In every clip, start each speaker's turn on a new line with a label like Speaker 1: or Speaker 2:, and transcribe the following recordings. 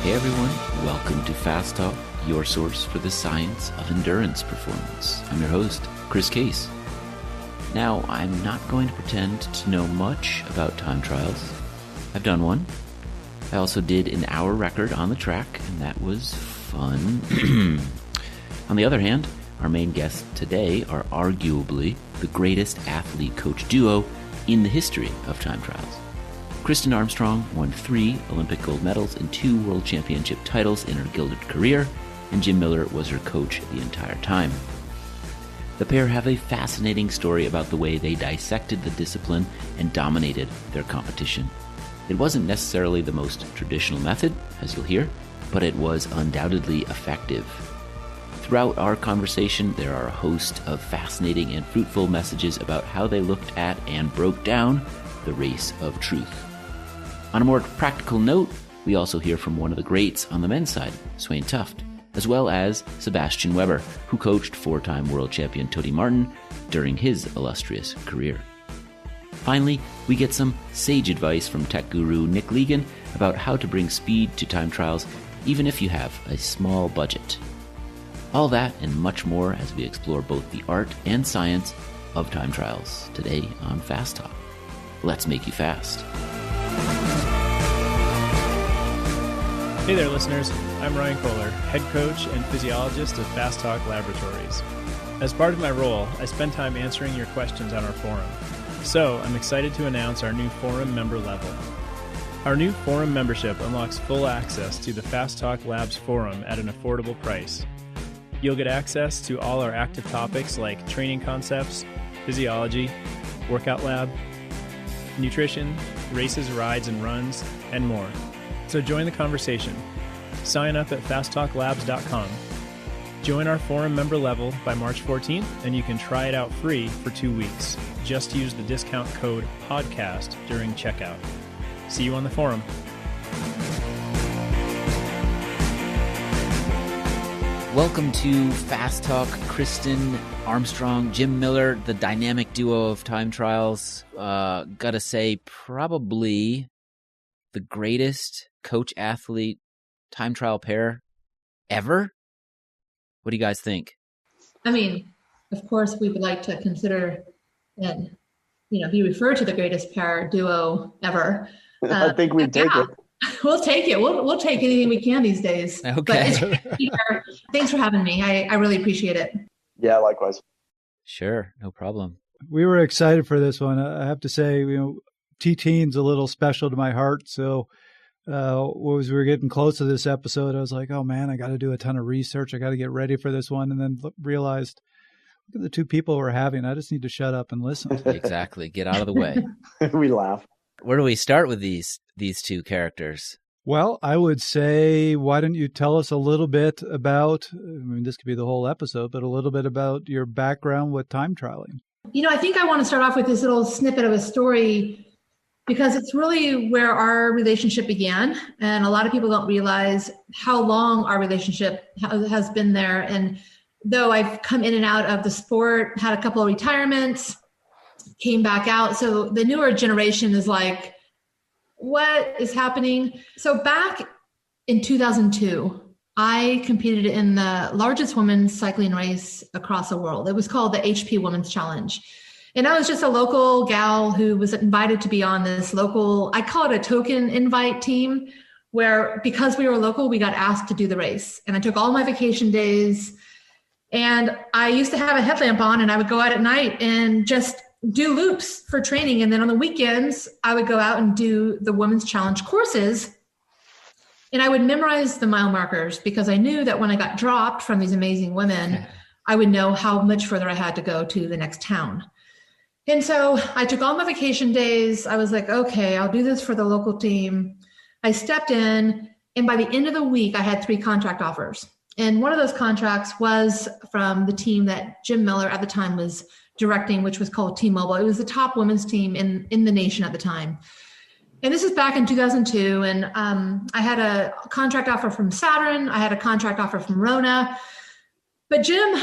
Speaker 1: Hey everyone, welcome to Fast Talk, your source for the science of endurance performance. I'm your host, Chris Case. Now, I'm not going to pretend to know much about time trials. I've done one. I also did an hour record on the track, and that was fun. On the other hand, our main guests today are arguably the greatest athlete-coach duo in the history of time trials. Kristin Armstrong won 3 Olympic gold medals and 2 World Championship titles in her gilded career, and Jim Miller was her coach the entire time. The pair have a fascinating story about the way they dissected the discipline and dominated their competition. It wasn't necessarily the most traditional method, as you'll hear, but it was undoubtedly effective. Throughout our conversation, there are a host of fascinating and fruitful messages about how they looked at and broke down the race of truth. On a more practical note, we also hear from one of the greats on the men's side, Swain Tuft, as well as Sebastian Weber, who coached 4-time world champion Tony Martin during his illustrious career. Finally, we get some sage advice from tech guru Nick Legan about how to bring speed to time trials, even if you have a small budget. All that and much more as we explore both the art and science of time trials today on Fast Talk. Let's make you fast.
Speaker 2: Hey there, listeners. I'm Ryan Kohler, head coach and physiologist of Fast Talk Laboratories. As part of my role, I spend time answering your questions on our forum. So, I'm excited to announce our new forum member level. Our new forum membership unlocks full access to the Fast Talk Labs forum at an affordable price. You'll get access to all our active topics like training concepts, physiology, workout lab, nutrition, races, rides, and runs, and more. So join the conversation. Sign up at fasttalklabs.com. Join our forum member level by March 14th, and you can try it out free for 2 weeks. Just use the discount code PODCAST during checkout. See you on the forum.
Speaker 1: Welcome to Fast Talk. Kristin Armstrong, Jim Miller, the dynamic duo of time trials. Gotta say, probably the greatest coach-athlete time trial pair ever. What do you guys think?
Speaker 3: I mean, of course, we would like to consider and, be referred to the greatest pair duo ever.
Speaker 4: I think we'd take it.
Speaker 3: We'll take it. We'll take anything we can these days.
Speaker 1: Okay.
Speaker 3: But thanks for having me. I really appreciate it.
Speaker 4: Yeah, likewise.
Speaker 1: Sure, no problem.
Speaker 5: We were excited for this one. I have to say, T-Teen's a little special to my heart. So as we were getting close to this episode, I was like, oh man, I got to do a ton of research. I got to get ready for this one. And then realized, look at the two people we're having. I just need to shut up and listen.
Speaker 1: Exactly. Get out of the way.
Speaker 4: We laugh.
Speaker 1: Where do we start with these two characters?
Speaker 5: Well, I would say, why don't you tell us a little bit about, this could be the whole episode, but a little bit about your background with time trialing.
Speaker 3: I think I want to start off with this little snippet of a story because it's really where our relationship began. And a lot of people don't realize how long our relationship has been there. And though I've come in and out of the sport, had a couple of retirements, came back out. So the newer generation is like, what is happening? So back in 2002, I competed in the largest women's cycling race across the world. It was called the HP Women's Challenge. And I was just a local gal who was invited to be on this local, I call it a token invite team, where because we were local, we got asked to do the race. And I took all my vacation days. And I used to have a headlamp on and I would go out at night and just do loops for training. And then on the weekends, I would go out and do the Women's Challenge courses. And I would memorize the mile markers because I knew that when I got dropped from these amazing women, I would know how much further I had to go to the next town. And so I took all my vacation days. I was like, okay, I'll do this for the local team. I stepped in, and by the end of the week, I had 3 contract offers. And one of those contracts was from the team that Jim Miller at the time was directing, which was called T-Mobile. It was the top women's team in the nation at the time. And this is back in 2002. And I had a contract offer from Saturn. I had a contract offer from Rona. But Jim,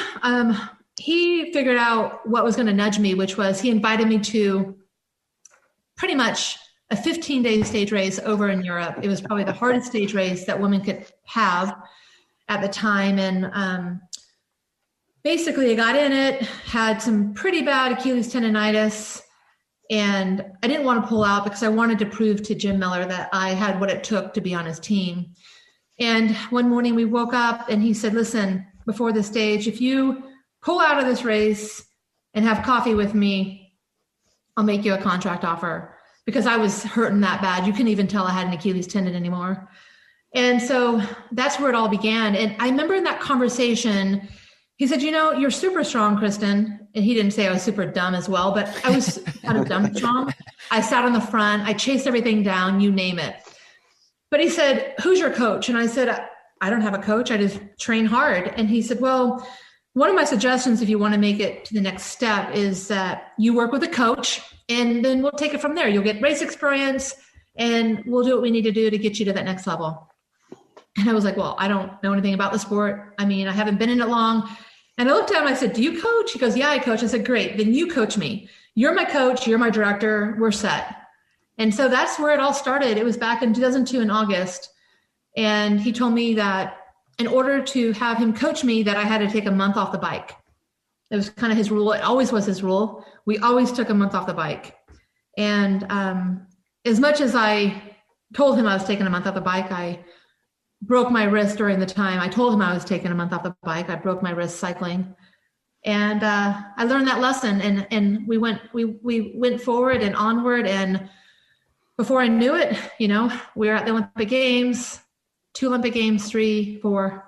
Speaker 3: he figured out what was going to nudge me, which was he invited me to pretty much a 15-day stage race over in Europe. It was probably the hardest stage race that women could have at the time. And basically I got in it, had some pretty bad Achilles tendonitis, and I didn't want to pull out because I wanted to prove to Jim Miller that I had what it took to be on his team. And one morning we woke up and he said, listen, before the stage, if you pull out of this race and have coffee with me, I'll make you a contract offer, because I was hurting that bad. You couldn't even tell I had an Achilles tendon anymore. And so that's where it all began. And I remember in that conversation, he said, you're super strong, Kristin. And he didn't say I was super dumb as well, but I was kind of dumb strong. I sat on the front. I chased everything down, you name it. But he said, who's your coach? And I said, I don't have a coach. I just train hard. And he said, well, one of my suggestions, if you want to make it to the next step, is that you work with a coach, and then we'll take it from there. You'll get race experience, and we'll do what we need to do to get you to that next level. And I was like, well, I don't know anything about the sport. I mean, I haven't been in it long. And I looked at him, I said, do you coach? He goes, yeah, I coach. I said, great. Then you coach me. You're my coach. You're my director. We're set. And so that's where it all started. It was back in 2002 in August. And he told me that in order to have him coach me, that I had to take a month off the bike. It was kind of his rule. It always was his rule. We always took a month off the bike. And as much as I told him I was taking a month off the bike, I broke my wrist during the time I told him I was taking a month off the bike. I broke my wrist cycling. And I learned that lesson, and we went forward and onward. And before I knew it, we were at the Olympic Games, 2 Olympic Games, 3, 4.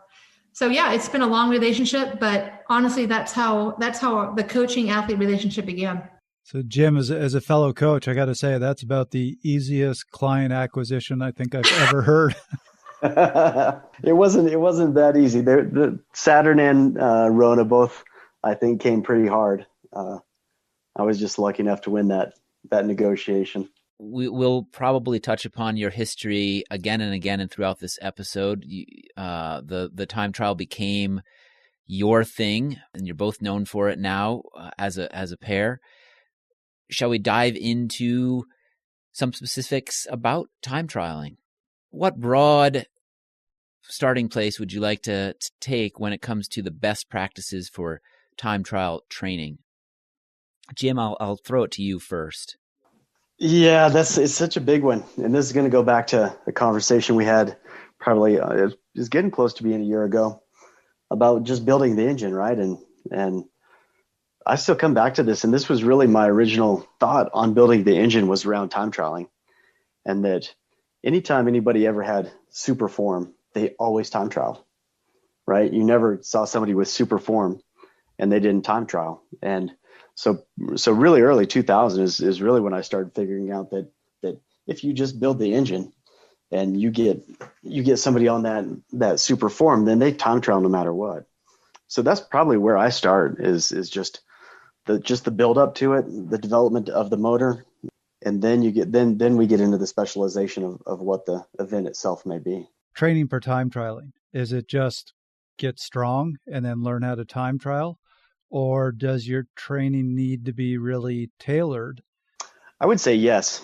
Speaker 3: So yeah, it's been a long relationship, but honestly, that's how the coaching athlete relationship began.
Speaker 5: So Jim, as a fellow coach, I got to say that's about the easiest client acquisition I think I've ever heard.
Speaker 4: It wasn't that easy. The Saturn and Rona both, I think, came pretty hard. I was just lucky enough to win that negotiation.
Speaker 1: We will probably touch upon your history again and again and throughout this episode. The time trial became your thing, and you're both known for it now as a pair. Shall we dive into some specifics about time trialing? What broad starting place would you like to take when it comes to the best practices for time trial training? Jim, I'll throw it to you first.
Speaker 4: Yeah, it's such a big one. And this is going to go back to the conversation we had probably, it was getting close to being a year ago, about just building the engine, right? And I still come back to this. And this was really my original thought on building the engine, was around time trialing. And that anytime anybody ever had super form, they always time trial, right? You never saw somebody with super form and they didn't time trial. And so really early 2000 is really when I started figuring out that if you just build the engine and you get somebody on that super form, then they time trial no matter what. So that's probably where I start is just the build up to it, the development of the motor. And then then we get into the specialization of what the event itself may be.
Speaker 5: Training for time trialing, is it just get strong and then learn how to time trial? Or does your training need to be really tailored?
Speaker 4: I would say yes.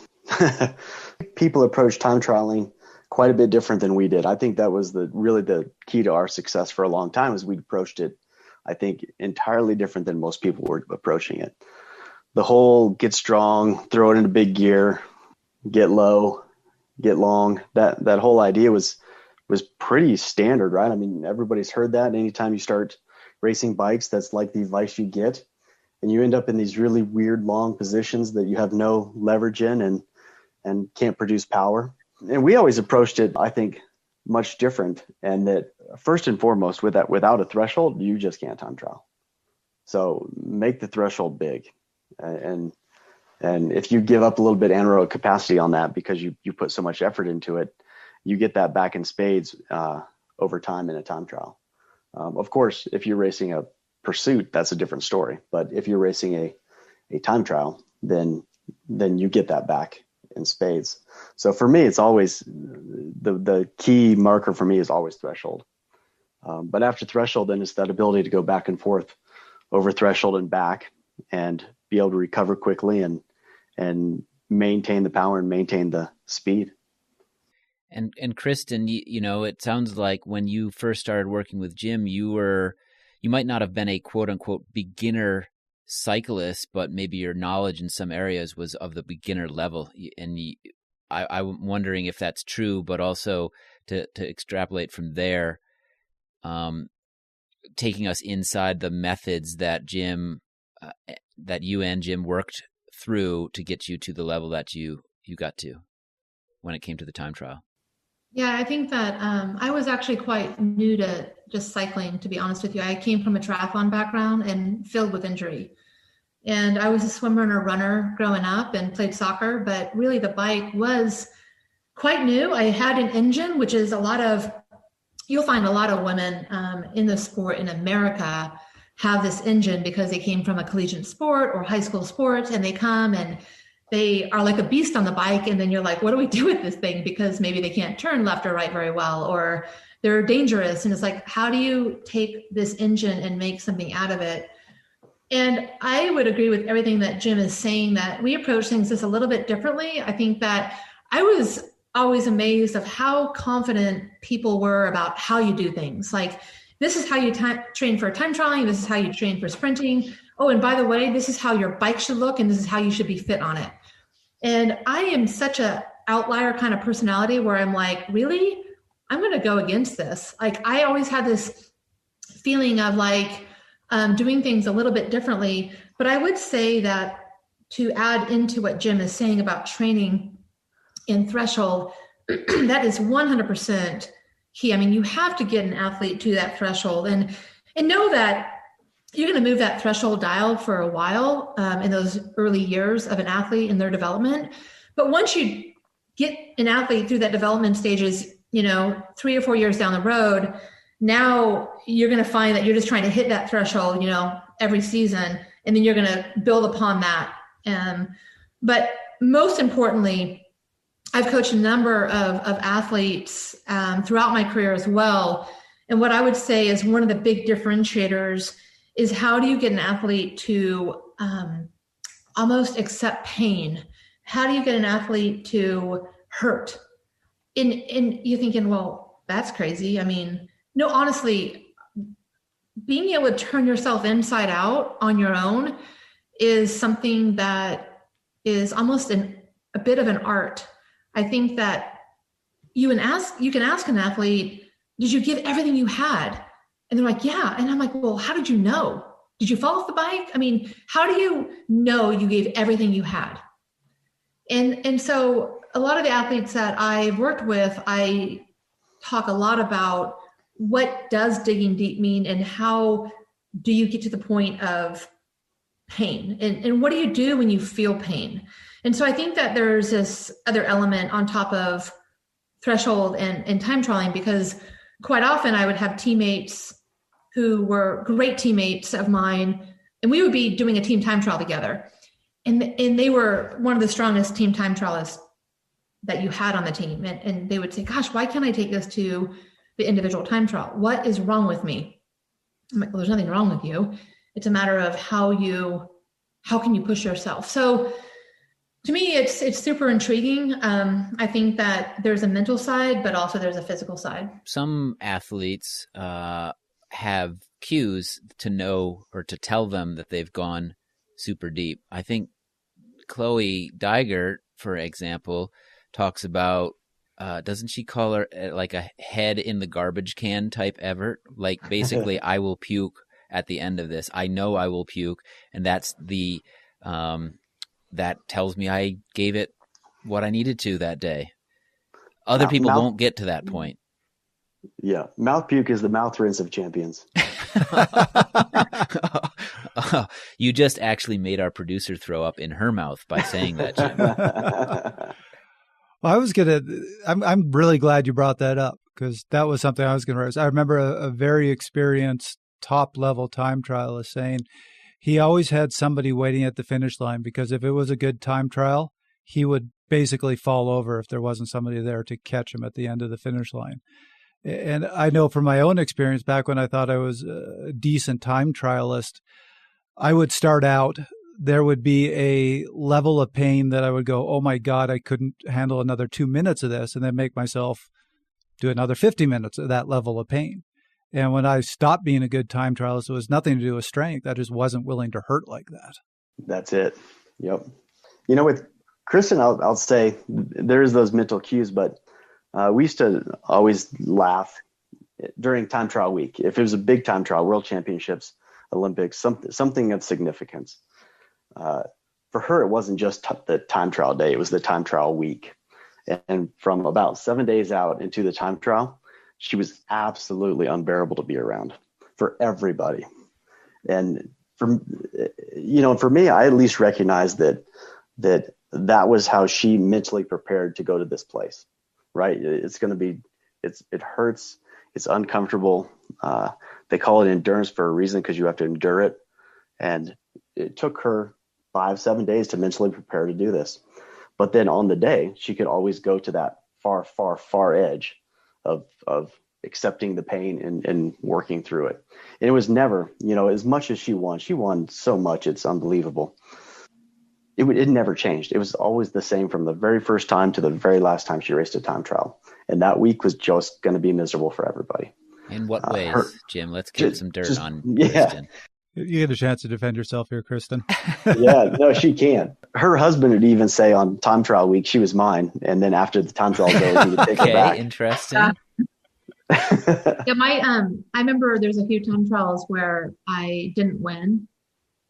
Speaker 4: People approach time trialing quite a bit different than we did. I think that was really the key to our success for a long time, is we approached it, I think, entirely different than most people were approaching it. The whole get strong, throw it into big gear, get low, get long, that whole idea was pretty standard, right? I mean, everybody's heard that. Anytime you start racing bikes, that's like the advice you get. And you end up in these really weird long positions that you have no leverage in and can't produce power. And we always approached it, I think, much different. And that first and foremost, without a threshold, you just can't time trial. So make the threshold big. And if you give up a little bit anaerobic capacity on that because you put so much effort into it, you get that back in spades over time in a time trial. Of course, if you're racing a pursuit, that's a different story. But if you're racing a time trial, then you get that back in spades. So for me, it's always the key marker for me is always threshold. But after threshold, then it's that ability to go back and forth over threshold and back and be able to recover quickly and maintain the power and maintain the speed.
Speaker 1: And Kristin, you know, it sounds like when you first started working with Jim, you might not have been a quote unquote beginner cyclist, but maybe your knowledge in some areas was of the beginner level. And I'm wondering if that's true, but also to extrapolate from there, taking us inside the methods that that you and Jim worked through to get you to the level that you got to when it came to the time trial.
Speaker 3: Yeah, I think that I was actually quite new to just cycling, to be honest with you. I came from a triathlon background and filled with injury. And I was a swimmer and a runner growing up and played soccer, but really the bike was quite new. I had an engine, which is you'll find a lot of women in the sport in America have this engine because they came from a collegiate sport or high school sports, and they come and they are like a beast on the bike. And then you're like, what do we do with this thing? Because maybe they can't turn left or right very well, or they're dangerous. And it's like, how do you take this engine and make something out of it? And I would agree with everything that Jim is saying, that we approach things just a little bit differently. I think that I was always amazed of how confident people were about how you do things. Like, this is how you train for time trialing. This is how you train for sprinting. Oh, and by the way, this is how your bike should look, and this is how you should be fit on it. And I am such a outlier kind of personality where I'm like, really? I'm going to go against this. Like, I always had this feeling of like doing things a little bit differently. But I would say that to add into what Jim is saying about training in threshold, that is 100% key. I mean, you have to get an athlete to that threshold and know that you're going to move that threshold dial for a while in those early years of an athlete in their development. But once you get an athlete through that development stages, 3 or 4 years down the road, now you're going to find that you're just trying to hit that threshold, every season, and then you're going to build upon that. But most importantly, I've coached a number of athletes throughout my career as well. And what I would say is one of the big differentiators is, how do you get an athlete to almost accept pain? How do you get an athlete to hurt? And you're thinking, well, that's crazy. I mean, no, honestly, being able to turn yourself inside out on your own is something that is almost a bit of an art. I think that you can ask an athlete, did you give everything you had? And they're like, yeah. And I'm like, well, how did you know? Did you fall off the bike? I mean, how do you know you gave everything you had? And so a lot of the athletes that I've worked with, I talk a lot about what does digging deep mean, and how do you get to the point of pain, and what do you do when you feel pain? And so I think that there's this other element on top of threshold and time trialing, because quite often I would have teammates who were great teammates of mine, and we would be doing a team time trial together. And they were one of the strongest team time trialists that you had on the team. And they would say, gosh, why can't I take this to the individual time trial? What is wrong with me? I'm like, well, there's nothing wrong with you. It's a matter of how can you push yourself? So to me, it's super intriguing. I think that there's a mental side, but also there's a physical side.
Speaker 1: Some athletes have cues to know or to tell them that they've gone super deep. I think Chloe Dygert, for example, talks about, doesn't she call her like a head in the garbage can type effort? Like, basically, I will puke at the end of this. I know I will puke. And that's that tells me I gave it what I needed to that day. Other people won't get to that point.
Speaker 4: Yeah. Mouth puke is the mouth rinse of champions.
Speaker 1: You just actually made our producer throw up in her mouth by saying that, Jim.
Speaker 5: Well, I'm really glad you brought that up, because that was something I was going to raise. I remember a very experienced top level time trialist saying he always had somebody waiting at the finish line, because if it was a good time trial, he would basically fall over if there wasn't somebody there to catch him at the end of the finish line. And I know from my own experience, back when I thought I was a decent time trialist, I would start out there would be a level of pain that I would go, oh my God, I couldn't handle another 2 minutes of this, and then make myself do another 50 minutes of that level of pain. And when I stopped being a good time trialist, it was nothing to do with strength. I just wasn't willing to hurt like that.
Speaker 4: That's it. Yep. With Kristin, I'll say there's those mental cues, but we used to always laugh during time trial week. If it was a big time trial, World Championships, Olympics, something of significance. For her, it wasn't just the time trial day, it was the time trial week. And from about 7 days out into the time trial, she was absolutely unbearable to be around for everybody. And for me, I at least recognized that was how she mentally prepared to go to this place, right? It hurts. It's uncomfortable. They call it endurance for a reason, because you have to endure it. And it took her 5-7 days to mentally prepare to do this. But then on the day, she could always go to that far, far, far edge of accepting the pain and working through it. And it was never, as much as she won so much, it's unbelievable. It never changed. It was always the same from the very first time to the very last time she raced a time trial. And that week was just going to be miserable for everybody.
Speaker 1: In what ways, Jim? Let's get some dirt on Kristin.
Speaker 5: You get a chance to defend yourself here, Kristin.
Speaker 4: Yeah, no, she can. Her husband would even say on time trial week, she was mine. And then after the time trial goes, he would take her back.
Speaker 1: Interesting.
Speaker 3: Yeah, I remember there's a few time trials where I didn't win.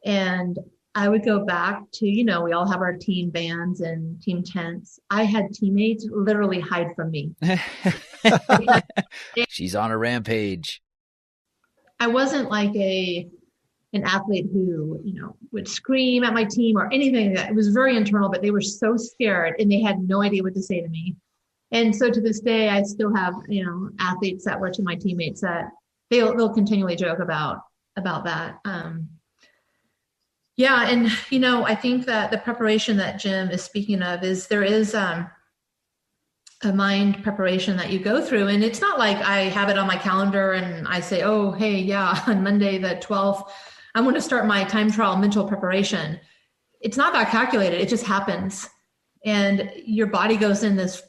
Speaker 3: And I would go back to, we all have our team bands and team tents. I had teammates literally hide from me.
Speaker 1: She's on a rampage.
Speaker 3: I wasn't like an athlete who, would scream at my team or anything like that. It was very internal, but they were so scared and they had no idea what to say to me. And so to this day, I still have, athletes that were to my teammates that they'll continually joke about that. Yeah. And, I think that the preparation that Jim is speaking of there is a mind preparation that you go through. And it's not like I have it on my calendar and I say, oh, hey, yeah, on Monday, the 12th, I'm going to start my time trial mental preparation. It's not that calculated. It just happens. And your mind goes in this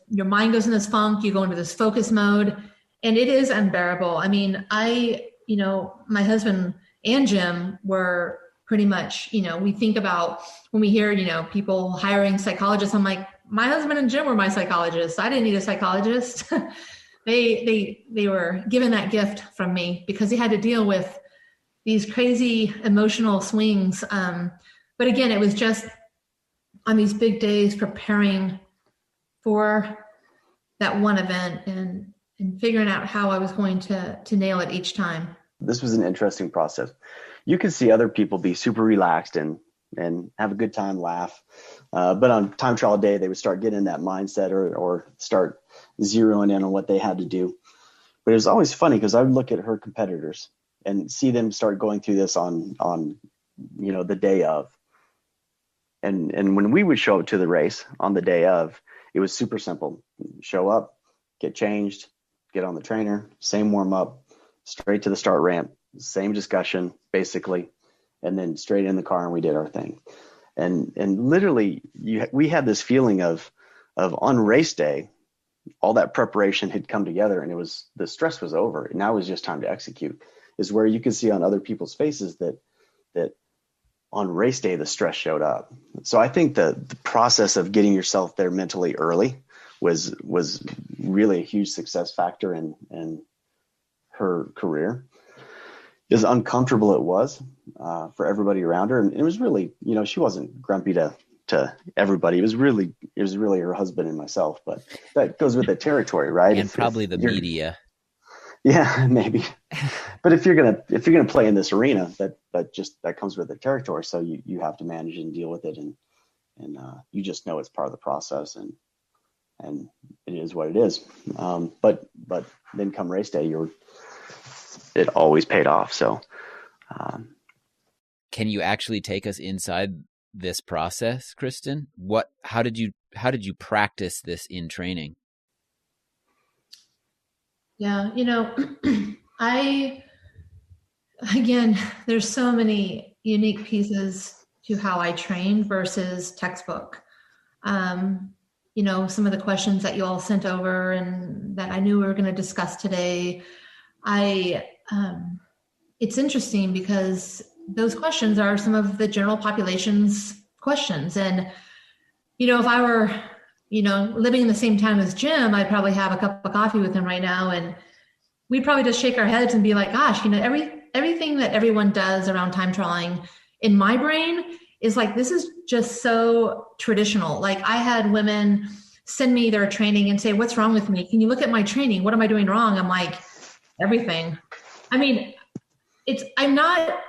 Speaker 3: funk, you go into this focus mode, and it is unbearable. I mean, my husband and Jim were pretty much, we think about when we hear, people hiring psychologists, I'm like, my husband and Jim were my psychologists. I didn't need a psychologist. They were given that gift from me because they had to deal with these crazy emotional swings. But again, it was just on these big days preparing for that one event and figuring out how I was going to nail it each time.
Speaker 4: This was an interesting process. You could see other people be super relaxed and have a good time, laugh. But on time trial day, they would start getting in that mindset or start zeroing in on what they had to do. But it was always funny because I would look at her competitors and see them start going through this on the day of. And when we would show up to the race on the day of, it was super simple. Show up, get changed, get on the trainer, same warm up, straight to the start ramp, same discussion basically, and then straight in the car and we did our thing. And literally we had this feeling of on race day, all that preparation had come together and the stress was over. Now it was just time to execute, is where you can see on other people's faces that on race day, the stress showed up. So I think the process of getting yourself there mentally early was really a huge success factor in her career. As uncomfortable it was for everybody around her, and it was really, she wasn't grumpy to everybody. It was really her husband and myself. But that goes with the territory, right?
Speaker 1: And probably the media.
Speaker 4: Yeah, maybe. But if you're gonna play in this arena, that comes with the territory. So you have to manage and deal with it, and you just know it's part of the process, and it is what it is. But then come race day, it always paid off. So,
Speaker 1: can you actually take us inside this process, Kristin? How did you practice this in training?
Speaker 3: Yeah, again, there's so many unique pieces to how I train versus textbook. Some of the questions that you all sent over and that I knew we were going to discuss today, it's interesting because those questions are some of the general population's questions. And, if I were, living in the same time as Jim, I'd probably have a cup of coffee with him right now. And we'd probably just shake our heads and be like, gosh, everything that everyone does around time trialing in my brain is like, this is just so traditional. Like I had women send me their training and say, what's wrong with me? Can you look at my training? What am I doing wrong? I'm like, everything. I mean, I'm not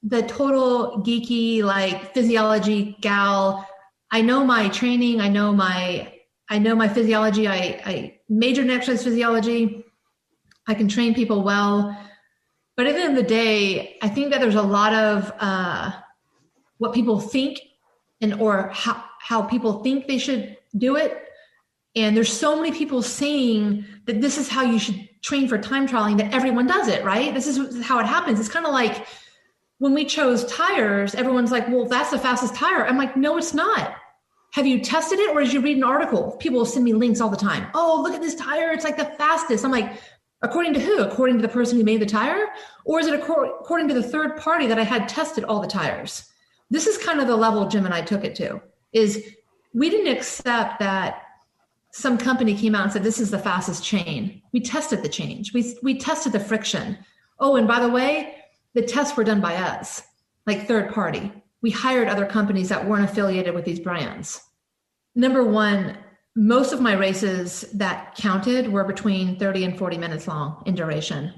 Speaker 3: the total geeky, like physiology gal. I know my training. I know my physiology. I majored in exercise physiology. I can train people well. But at the end of the day, I think that there's a lot of what people think or how people think they should do it. And there's so many people saying that this is how you should train for time trialing, that everyone does it, right? This is how it happens. It's kind of like when we chose tires, everyone's like, well, that's the fastest tire. I'm like, no, it's not. Have you tested it or did you read an article? People will send me links all the time. Oh, look at this tire. It's like the fastest. I'm like, according to who? According to the person who made the tire? Or is it according to the third party that I had tested all the tires? This is kind of the level Jim and I took it to, is we didn't accept that some company came out and said, this is the fastest chain. We tested the change. We tested the friction. Oh, and by the way, the tests were done by us, like third party. We hired other companies that weren't affiliated with these brands. Number one, most of my races that counted were between 30 and 40 minutes long in duration.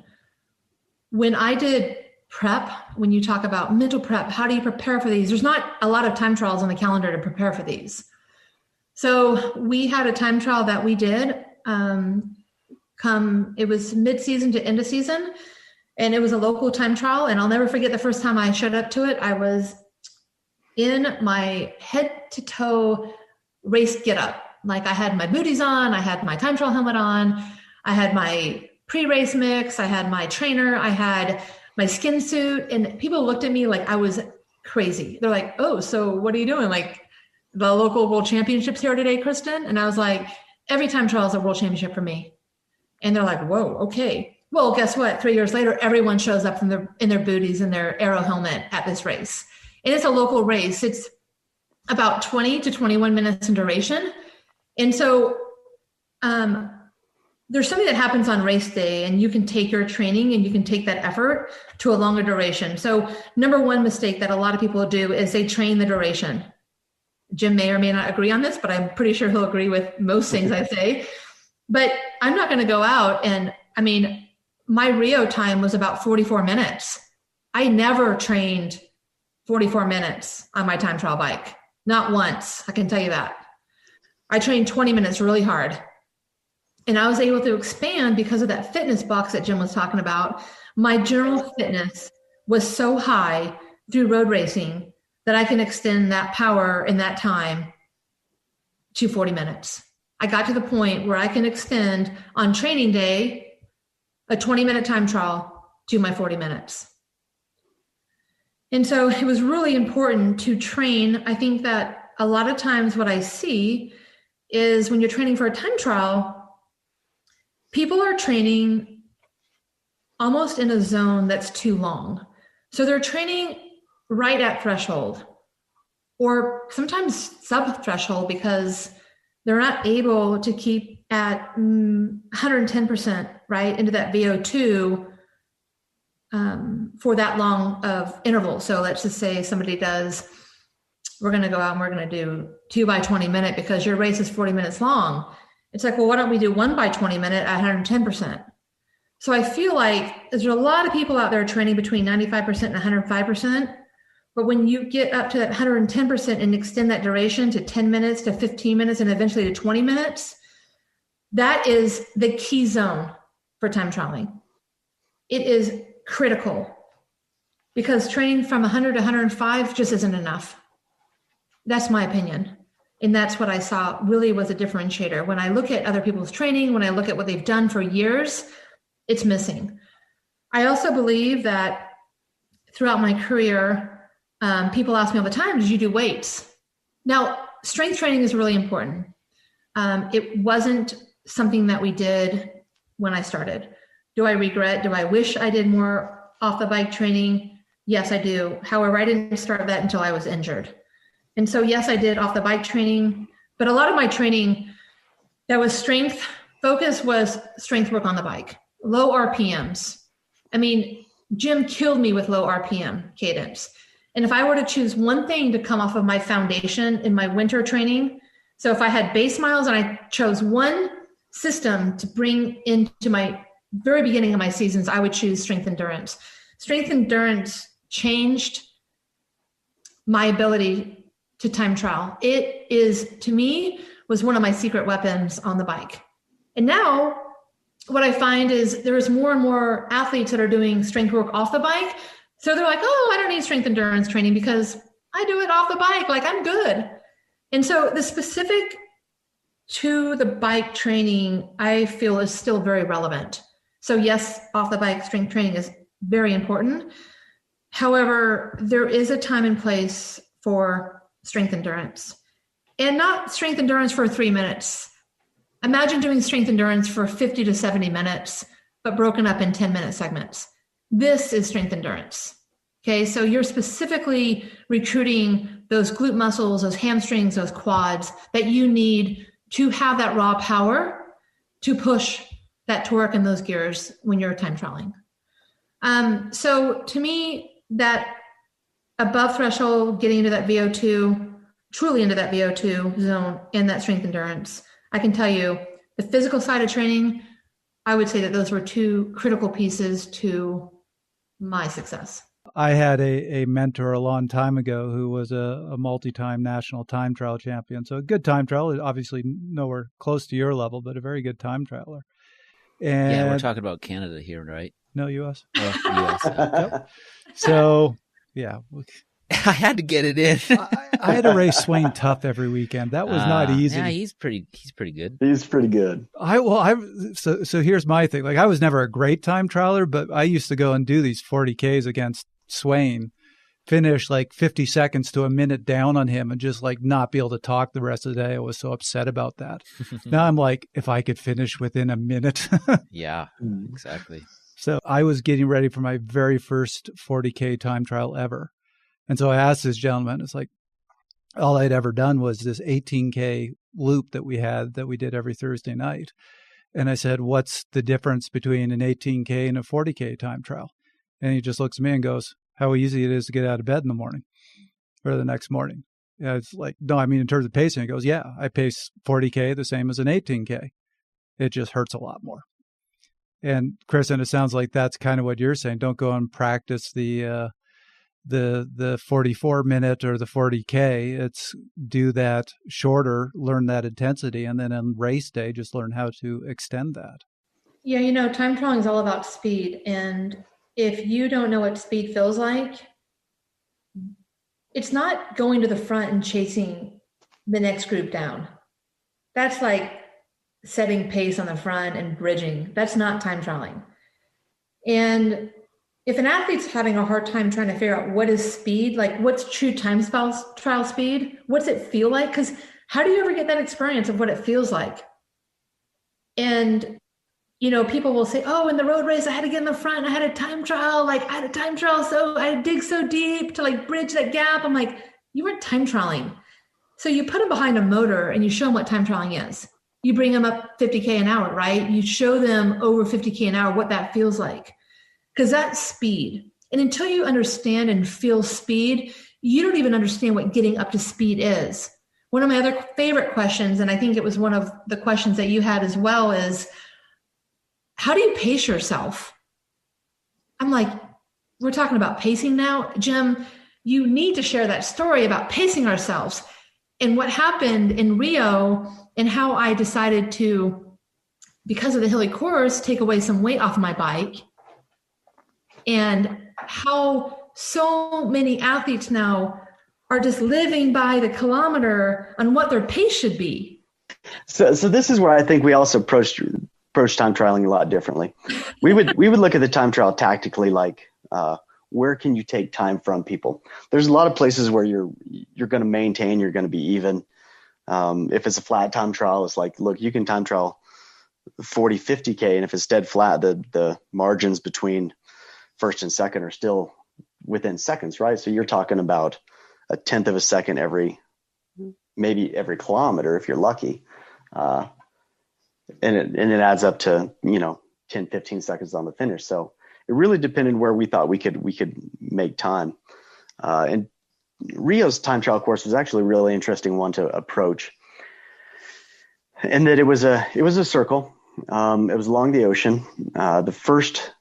Speaker 3: When I did prep, when you talk about mental prep, how do you prepare for these? There's not a lot of time trials on the calendar to prepare for these. So we had a time trial that we did it was mid-season to end of season, and it was a local time trial. And I'll never forget the first time I showed up to it. I was in my head to toe race get up. Like I had my booties on, I had my time trial helmet on, I had my pre-race mix, I had my trainer, I had my skin suit, and people looked at me like I was crazy. They're like, oh, so what are you doing? Like the local world championships here today, Kristin? And I was like, every time trial is a world championship for me. And they're like, whoa, okay. Well, guess what? 3 years later, everyone shows up in their booties and their aero helmet at this race. And it's a local race. It's about 20 to 21 minutes in duration. And so there's something that happens on race day, and you can take your training and you can take that effort to a longer duration. So number one mistake that a lot of people do is they train the duration. Jim may or may not agree on this, but I'm pretty sure he'll agree with most things I say. But I'm not going to go out and, my Rio time was about 44 minutes. I never trained 44 minutes on my time trial bike. Not once, I can tell you that. I trained 20 minutes really hard. And I was able to expand because of that fitness box that Jim was talking about. My general fitness was so high through road racing that I can extend that power in that time to 40 minutes. I got to the point where I can extend on training day a 20-minute time trial to my 40 minutes. And so it was really important to train. I think that a lot of times what I see is when you're training for a time trial, people are training almost in a zone that's too long. So they're training right at threshold or sometimes sub-threshold because they're not able to keep at 110%, right, into that VO2 for that long of interval. So let's just say somebody we're going to go out and we're going to do 2 by 20 minute because your race is 40 minutes long. It's like, well, why don't we do 1 by 20 minute at 110%? So I feel like there's a lot of people out there training between 95% and 105%. But when you get up to that 110% and extend that duration to 10 minutes to 15 minutes and eventually to 20 minutes, that is the key zone for time trialing. It is critical because training from 100 to 105 just isn't enough. That's my opinion. And that's what I saw really was a differentiator. When I look at other people's training, when I look at what they've done for years, it's missing. I also believe that throughout my career, People ask me all the time, did you do weights? Now, strength training is really important. It wasn't something that we did when I started. Do I regret? Do I wish I did more off the bike training? Yes, I do. However, I didn't start that until I was injured. And so, yes, I did off the bike training, but a lot of my training that was strength focus was strength work on the bike, low RPMs. I mean, Jim killed me with low RPM cadence. And if I were to choose one thing to come off of my foundation in my winter training, so if I had base miles and I chose one system to bring into my very beginning of my seasons, I would choose strength endurance. Strength endurance changed my ability to time trial. It is, to me, was one of my secret weapons on the bike. And now what I find is there's more and more athletes that are doing strength work off the bike. So they're like, oh, I don't need strength endurance training because I do it off the bike. Like, I'm good. And so the specific to the bike training, I feel, is still very relevant. So yes, off the bike strength training is very important. However, there is a time and place for strength endurance, and not strength endurance for 3 minutes. Imagine doing strength endurance for 50 to 70 minutes, but broken up in 10-minute segments. This is strength endurance. Okay, so you're specifically recruiting those glute muscles, those hamstrings, those quads that you need to have that raw power to push that torque in those gears when you're time trialing. So to me, that above threshold, getting into that VO2, truly into that VO2 zone and that strength endurance, I can tell you the physical side of training, I would say that those were two critical pieces to my success.
Speaker 5: I had a mentor a long time ago who was a multi-time national time trial champion. So a good time trialer, obviously nowhere close to your level, but a very good time trialer. And
Speaker 1: yeah, we're talking about Canada here, right?
Speaker 5: No, U.S.
Speaker 1: Oh, U.S.
Speaker 5: Yep. So, yeah.
Speaker 1: I had to get it in.
Speaker 5: I had to race Swain Tough every weekend. That was not easy.
Speaker 1: Yeah, he's pretty good.
Speaker 4: He's pretty good.
Speaker 5: So here's my thing. Like, I was never a great time trialer, but I used to go and do these 40Ks against Swain, finish like 50 seconds to a minute down on him and just like not be able to talk the rest of the day. I was so upset about that. Now I'm like, if I could finish within a minute.
Speaker 1: Yeah, exactly.
Speaker 5: So I was getting ready for my very first 40K time trial ever. And so I asked this gentleman, it's like, all I'd ever done was this 18K loop that we did every Thursday night. And I said, what's the difference between an 18K and a 40K time trial? And he just looks at me and goes, how easy it is to get out of bed in the morning or the next morning. Yeah, it's like, no, I mean, in terms of pacing, he goes, yeah, I pace 40K the same as an 18K. It just hurts a lot more. And Kristin, it sounds like that's kind of what you're saying. Don't go and practice the 44 minute or the 40K. It's do that shorter, learn that intensity, and then on race day, just learn how to extend that.
Speaker 3: Yeah, time trialing is all about speed. And if you don't know what speed feels like, it's not going to the front and chasing the next group down. That's like setting pace on the front and bridging. That's not time trialing. And if an athlete's having a hard time trying to figure out what is speed, like what's true time trial speed, what's it feel like? Because how do you ever get that experience of what it feels like? And people will say, oh, in the road race, I had to get in the front. I had a time trial. Like, I had a time trial. So I had to dig so deep to like bridge that gap. I'm like, you weren't time trialing. So you put them behind a motor and you show them what time trialing is. You bring them up 50K an hour, right? You show them over 50K an hour what that feels like. Because that's speed. And until you understand and feel speed, you don't even understand what getting up to speed is. One of my other favorite questions, and I think it was one of the questions that you had as well, is, how do you pace yourself? I'm like, we're talking about pacing now? Jim, you need to share that story about pacing ourselves and what happened in Rio and how I decided to, because of the hilly course, take away some weight off my bike, and how so many athletes now are just living by the kilometer on what their pace should be.
Speaker 4: So this is where I think we also approach time trialing a lot differently. We would look at the time trial tactically, like where can you take time from people? There's a lot of places where you're going to maintain, you're going to be even. If it's a flat time trial, it's like, look, you can time trial 40, 50K. And if it's dead flat, the margins between first and second are still within seconds, right? So you're talking about a tenth of a second maybe every kilometer if you're lucky. And it adds up to, 10, 15 seconds on the finish. So it really depended where we thought we could make time. And Rio's time trial course was actually a really interesting one to approach. And that it was a circle. It was along the ocean. The first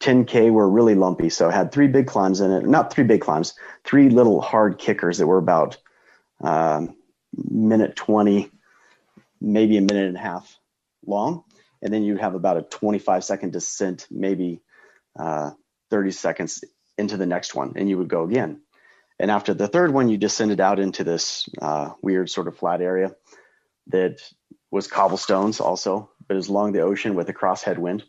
Speaker 4: 10K were really lumpy. So it had 3 big climbs in it. Not 3 big climbs, 3 little hard kickers that were about minute 20, maybe a minute and a half long. And then you'd have about a 25-second descent, maybe 30 seconds into the next one, and you would go again. And after the third one, you descended out into this weird sort of flat area that was cobblestones also, but it was along the ocean with a cross headwind.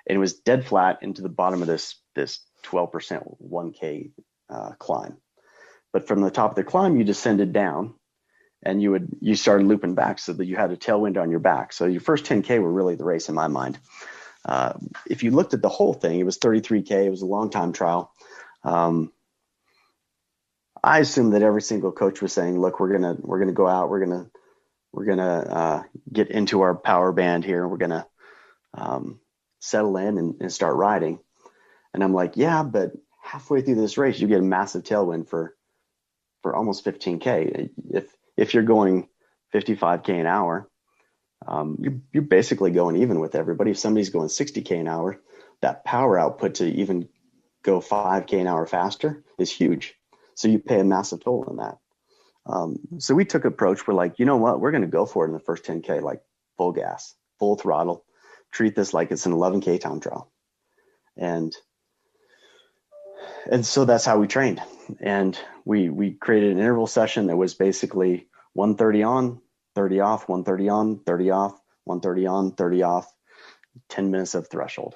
Speaker 4: And it was dead flat into the bottom of this 12% 1K climb. But from the top of the climb, you descended down, and you started looping back so that you had a tailwind on your back. So your first 10K were really the race in my mind. If you looked at the whole thing, it was 33K. It was a long time trial. I assume that every single coach was saying, look, we're gonna go out. We're gonna get into our power band here. We're gonna settle in and start riding. And I'm like, yeah, but halfway through this race, you get a massive tailwind for almost 15K. If you're going 55K an hour, you're basically going even with everybody. If somebody's going 60K an hour, that power output to even go 5K an hour faster is huge. So you pay a massive toll on that. So we took an approach. We're like, you know what? We're going to go for it in the first 10K, like full gas, full throttle, treat this like it's an 11K time trial. And so that's how we trained. And we created an interval session that was basically 130 on, 30 off, 130 on, 30 off, 130 on, 30 off, 10 minutes of threshold,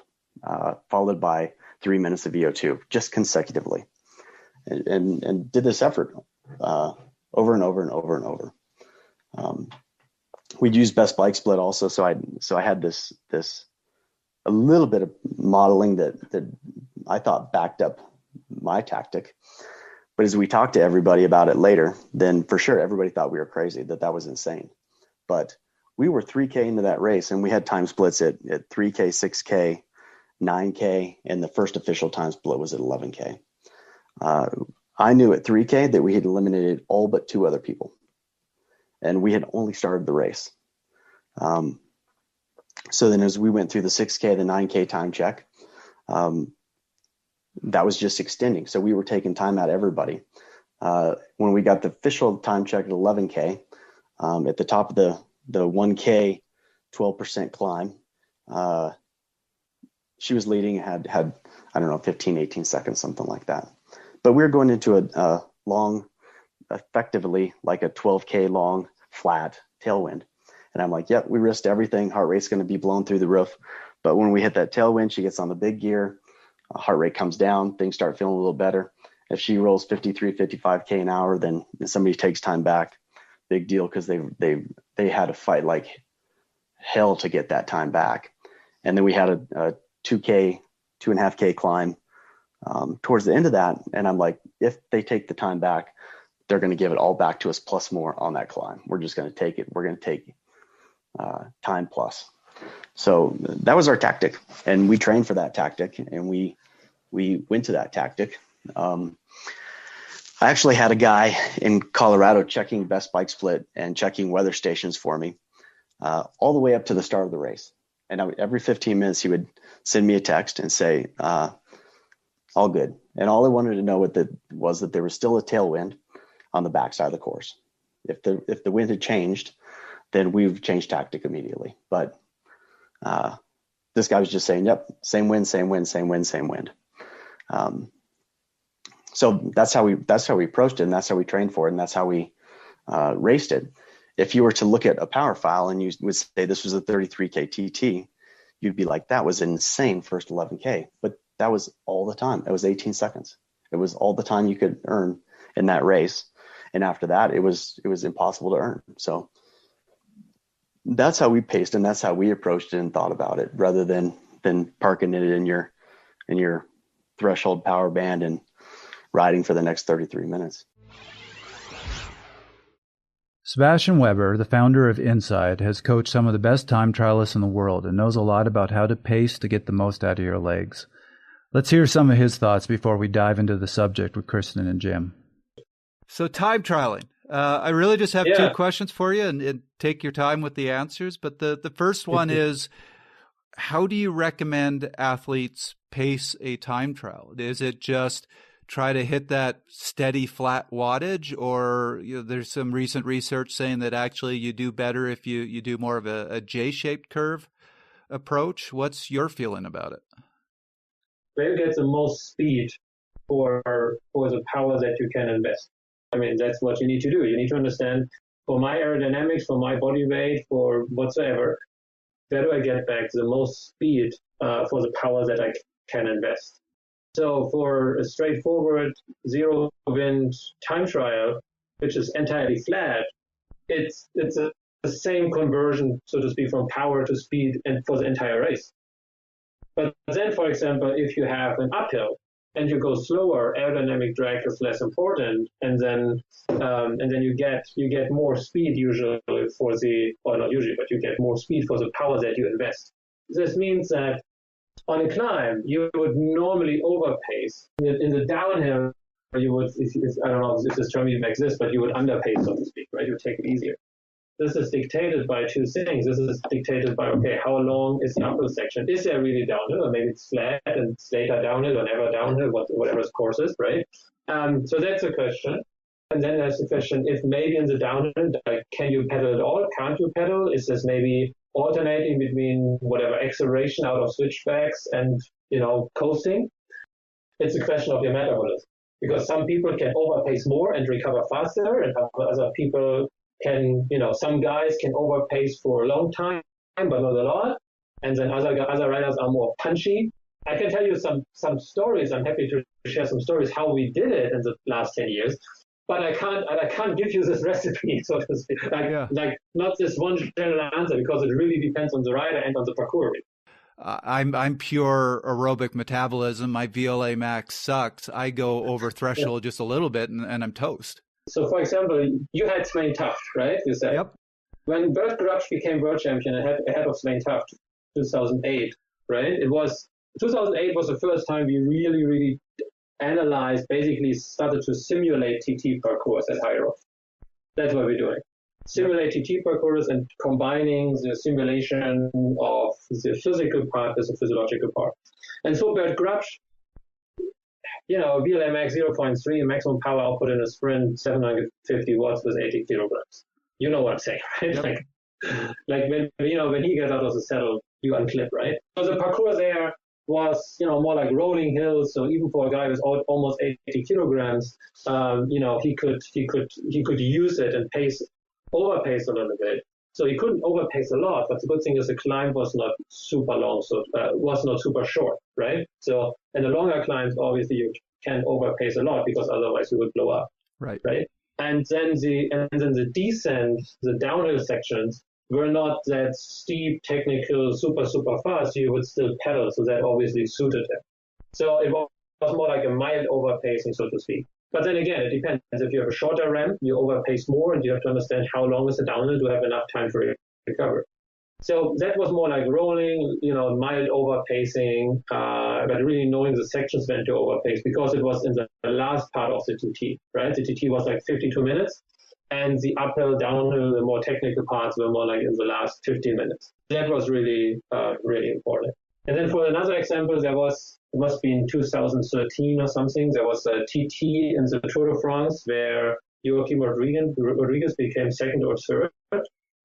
Speaker 4: followed by 3 minutes of VO2, just consecutively. And did this effort over and over and over and over. We'd use best bike split also. So I had this a little bit of modeling that I thought backed up my tactic. But as we talked to everybody about it later, then for sure everybody thought we were crazy, that was insane. But we were 3K into that race, and we had time splits at 3K, 6K, 9K, and the first official time split was at 11K. I knew at 3K that we had eliminated all but 2 other people, and we had only started the race. So then as we went through the 6K, the 9K time check, that was just extending. So we were taking time out of everybody. When we got the official time check at 11K, at the top of the 1K 12% climb, she was leading, had I don't know, 15, 18 seconds, something like that. But we were going into a long, effectively like a 12K long flat tailwind. And I'm like, yep, we risked everything. Heart rate's going to be blown through the roof. But when we hit that tailwind, she gets on the big gear. Heart rate comes down. Things start feeling a little better. If she rolls 53, 55K an hour, then somebody takes time back. Big deal, because they had to fight like hell to get that time back. And then we had a 2K, 2.5K climb towards the end of that. And I'm like, if they take the time back, they're going to give it all back to us plus more on that climb. We're just going to take it. We're going to take time plus. So that was our tactic, and we trained for that tactic, and we went to that tactic. I actually had a guy in Colorado checking best bike split and checking weather stations for me all the way up to the start of the race. And every 15 minutes, he would send me a text and say, all good. And all I wanted to know was that there was still a tailwind on the backside of the course. If the wind had changed, then we've changed tactic immediately. But this guy was just saying, yep, same wind, same wind, same wind, same wind. So that's how we approached it, and that's how we trained for it, and that's how we raced it. If you were to look at a power file and you would say this was a 33K TT, you'd be like, that was an insane first 11K. But that was all the time. It was 18 seconds. It was all the time you could earn in that race. And after that, it was impossible to earn. So that's how we paced, and that's how we approached it and thought about it, rather than parking it in your threshold power band and riding for the next 33 minutes.
Speaker 5: Sebastian Weber, the founder of Inside, has coached some of the best time trialists in the world and knows a lot about how to pace to get the most out of your legs. Let's hear some of his thoughts before we dive into the subject with Kristin and Jim. So time trialing. I really just have two questions for you, and take your time with the answers. But the first one is, how do you recommend athletes pace a time trial? Is it just try to hit that steady flat wattage, or there's some recent research saying that actually you do better if you do more of a J-shaped curve approach? What's your feeling about it?
Speaker 6: Where you get the most speed for the power that you can invest. I mean, that's what you need to do. You need to understand, for my aerodynamics, for my body weight, for whatsoever, where do I get back the most speed for the power that I can invest? So for a straightforward zero wind time trial, which is entirely flat, it's the same conversion, so to speak, from power to speed and for the entire race. But then, for example, if you have an uphill and you go slower, aerodynamic drag is less important, and then you get more speed usually for the, or not usually, but you get more speed for the power that you invest. This means that on a climb, you would normally overpace. In the downhill, you would, I don't know if this term even exists, but you would underpace, so to speak, right? You would take it easier. This is dictated by two things. This is dictated by, okay, how long is the uphill section? Is there really downhill, or maybe it's flat and it's later downhill or never downhill, whatever the course is, right? So that's a question. And then there's the question, if maybe in the downhill, can you pedal at all? Can't you pedal? Is this maybe alternating between whatever acceleration out of switchbacks and, coasting? It's a question of your metabolism, because some people can overpace more and recover faster, and other people can, some guys can overpace for a long time, but not a lot. And then other riders are more punchy. I can tell you some stories. I'm happy to share some stories how we did it in the last 10 years. But I can't give you this recipe, so to speak. Like not this one general answer, because it really depends on the rider and on the parcours.
Speaker 5: I'm pure aerobic metabolism. My VLA max sucks. I go over threshold just a little bit, and I'm toast.
Speaker 6: So, for example, you had Svein Tuft, right? You said.
Speaker 5: Yep.
Speaker 6: When Bert Grubsch became world champion ahead of Svein Tuft, 2008, right? 2008 was the first time we really, really analyzed, basically started to simulate TT parcours at high rock. That's what we're doing. Simulate TT parcours and combining the simulation of the physical part with the physiological part. And so Bert Grubsch, VLA max 0.3, maximum power output in a sprint, 750 watts with 80 kilograms. You know what I'm saying, right? Yep. Like when he gets out of the saddle, you unclip, right? So the parcours there was, more like rolling hills. So even for a guy with almost 80 kilograms, he could use it and overpace a little bit. So he couldn't overpace a lot, but the good thing is the climb was not super long, so was not super short, right? So in the longer climbs, obviously you can overpace a lot, because otherwise you would blow up,
Speaker 5: right?
Speaker 6: And then the descent, the downhill sections were not that steep, technical, super fast. You would still pedal, so that obviously suited him. So it was more like a mild overpacing, so to speak. But then again, it depends. If you have a shorter ramp, you overpace more, and you have to understand how long is the downhill to have enough time to recover. So that was more like rolling, mild overpacing, but really knowing the sections when to overpace, because it was in the last part of the TT, right? The TT was like 52 minutes, and the uphill, downhill, the more technical parts were more like in the last 15 minutes. That was really, really important. And then for another example, it must be in 2013 or something, there was a TT in the Tour de France where Joaquim Rodriguez became second or third,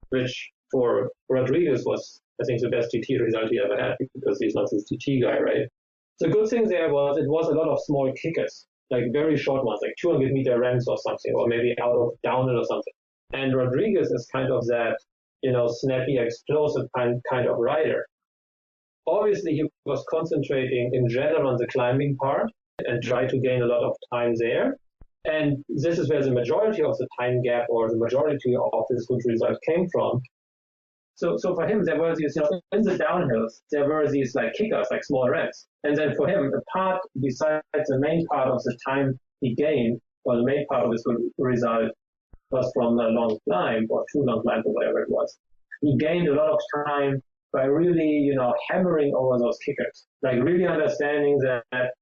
Speaker 6: which for Rodriguez was, I think, the best TT result he ever had, because he's not this TT guy, right? The good thing there was it was a lot of small kickers, like very short ones, like 200-meter ramps or something, or maybe out of downhill or something. And Rodriguez is kind of that, snappy, explosive kind of rider. obviously he was concentrating in general on the climbing part and tried to gain a lot of time there. And this is where the majority of the time gap or the majority of this good result came from. So for him, there were these, in the downhills, there were these like kickers, like small reps. And then for him, the part besides the main part of the time he gained, or the main part of his good result was from a long climb or 2 long climbs or whatever it was. He gained a lot of time by really, hammering over those kickers, like really understanding that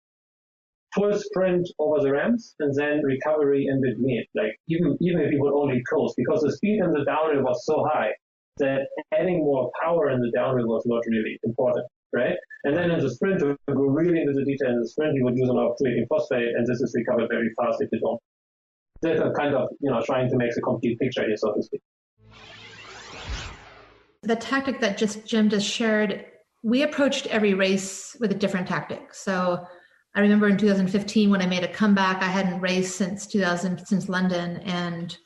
Speaker 6: full sprint over the ramps and then recovery in between. Like even if he would only coast, because the speed in the downhill was so high that adding more power in the downhill was not really important, right? And then in the sprint, to go really into the detail in the sprint, you would use a lot of creatine phosphate, and this is recovered very fast if you don't. They're kind of, trying to make a complete picture here, so to speak.
Speaker 3: The tactic that Jim just shared, we approached every race with a different tactic. So I remember in 2015 when I made a comeback, I hadn't raced since London, and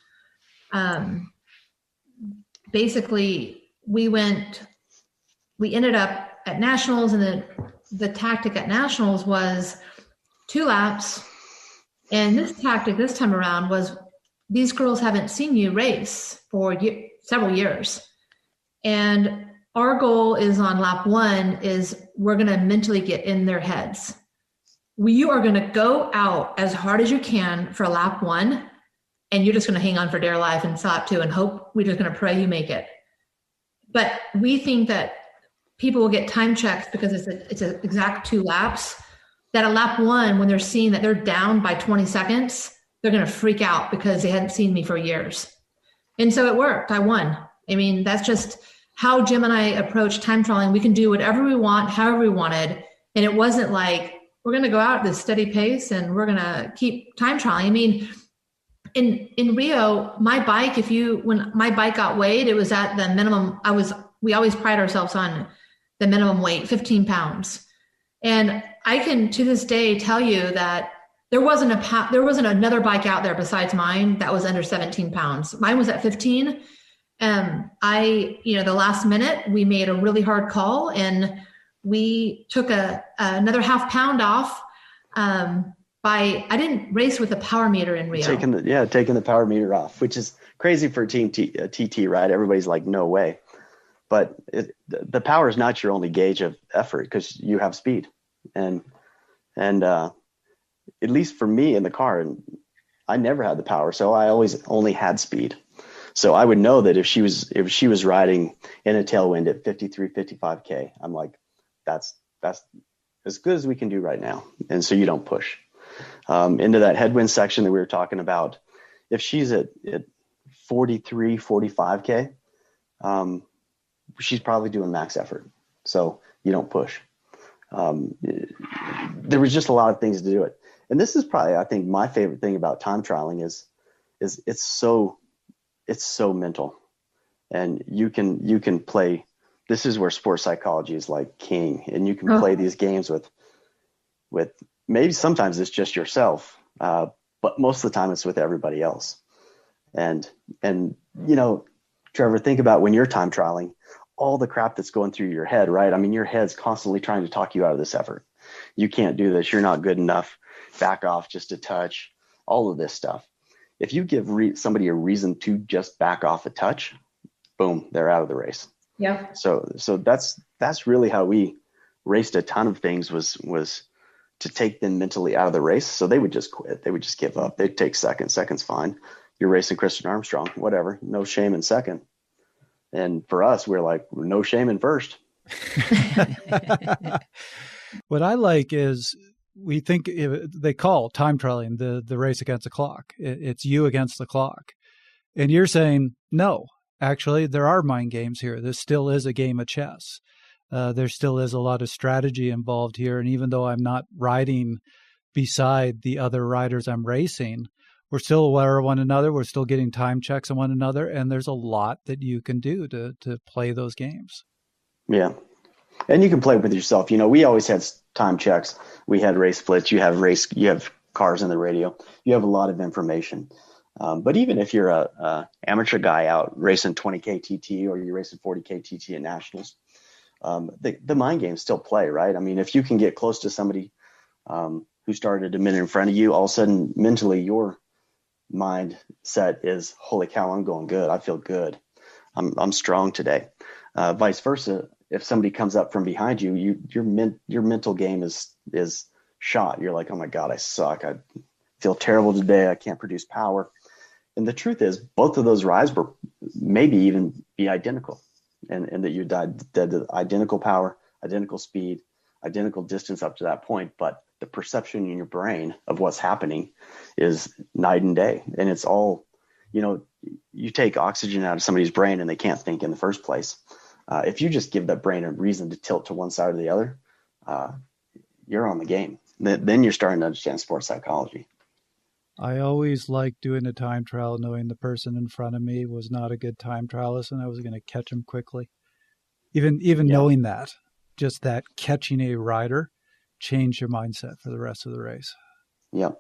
Speaker 3: basically we ended up at nationals, and the tactic at nationals was 2 laps. And this tactic this time around was, these girls haven't seen you race for several years. And our goal is on lap 1 is we're going to mentally get in their heads. You are going to go out as hard as you can for lap 1, and you're just going to hang on for dear life and lap 2 and hope we're just going to pray you make it. But we think that people will get time checks because it's an exact 2 laps, that at lap 1, when they're seeing that they're down by 20 seconds, they're going to freak out because they hadn't seen me for years. And so it worked. I won. I mean, that's just how Jim and I approach time trialing. We can do whatever we want, however we wanted. And it wasn't like, we're going to go out at this steady pace and we're going to keep time trialing. I mean, in Rio, my bike, when my bike got weighed, it was at the minimum. We always pride ourselves on the minimum weight, 15 pounds. And I can to this day tell you that there wasn't another bike out there besides mine that was under 17 pounds. Mine was at 15. The last minute we made a really hard call and we took another half pound off. I didn't race with a power meter in Rio.
Speaker 4: Taking the power meter off, which is crazy for Team TT, right? Everybody's like, no way. But the power is not your only gauge of effort because you have speed. And at least for me in the car, I never had the power. So I always only had speed. So I would know that if she was riding in a tailwind at 53, 55K, I'm like, that's as good as we can do right now. And so you don't push. Into that headwind section that we were talking about, if she's at 43, 45K, she's probably doing max effort. So you don't push. There was just a lot of things to do it. And this is probably, I think, my favorite thing about time trialing is it's so mental, and you can play. This is where sports psychology is like king, and you can play these games with maybe sometimes it's just yourself, but most of the time it's with everybody else. And Trevor, think about when you're time trialing, all the crap that's going through your head, right? I mean, your head's constantly trying to talk you out of this effort. You can't do this. You're not good enough. Back off just a touch, all of this stuff. If you give somebody a reason to just back off a touch, boom, they're out of the race.
Speaker 3: Yeah.
Speaker 4: So that's really how we raced a ton of things was to take them mentally out of the race. So they would just quit. They would just give up. They'd take second's fine. You're racing Kristin Armstrong, whatever, no shame in second. And for us, we're like, no shame in first.
Speaker 5: What I like is we think they call time trialing the race against the clock. It's you against the clock. And you're saying, no, actually, there are mind games here. This still is a game of chess. There still is a lot of strategy involved here. And even though I'm not riding beside the other riders I'm racing, we're still aware of one another. We're still getting time checks on one another. And there's a lot that you can do to play those games. Yeah.
Speaker 4: And you can play with yourself. We always had time checks. We had race splits. You have cars in the radio. You have a lot of information. But even if you're a amateur guy out racing 20K TT or you're racing 40K TT at nationals, the mind games still play, right? I mean, if you can get close to somebody who started a minute in front of you, all of a sudden mentally your mindset is, holy cow, I'm going good. I feel good. I'm strong today. Vice versa. If somebody comes up from behind you, your mental game is shot. You're like, oh my God, I suck. I feel terrible today. I can't produce power. And the truth is, both of those rides were maybe even be identical, and that you died identical power, identical speed, identical distance up to that point. But the perception in your brain of what's happening is night and day. And it's all, you take oxygen out of somebody's brain and they can't think in the first place. If you just give that brain a reason to tilt to one side or the other, you're on the game. Then you're starting to understand sports psychology.
Speaker 5: I always liked doing a time trial, knowing the person in front of me was not a good time trialist and I was going to catch him quickly. Even knowing that, just that catching a rider changed your mindset for the rest of the race.
Speaker 4: Yeah.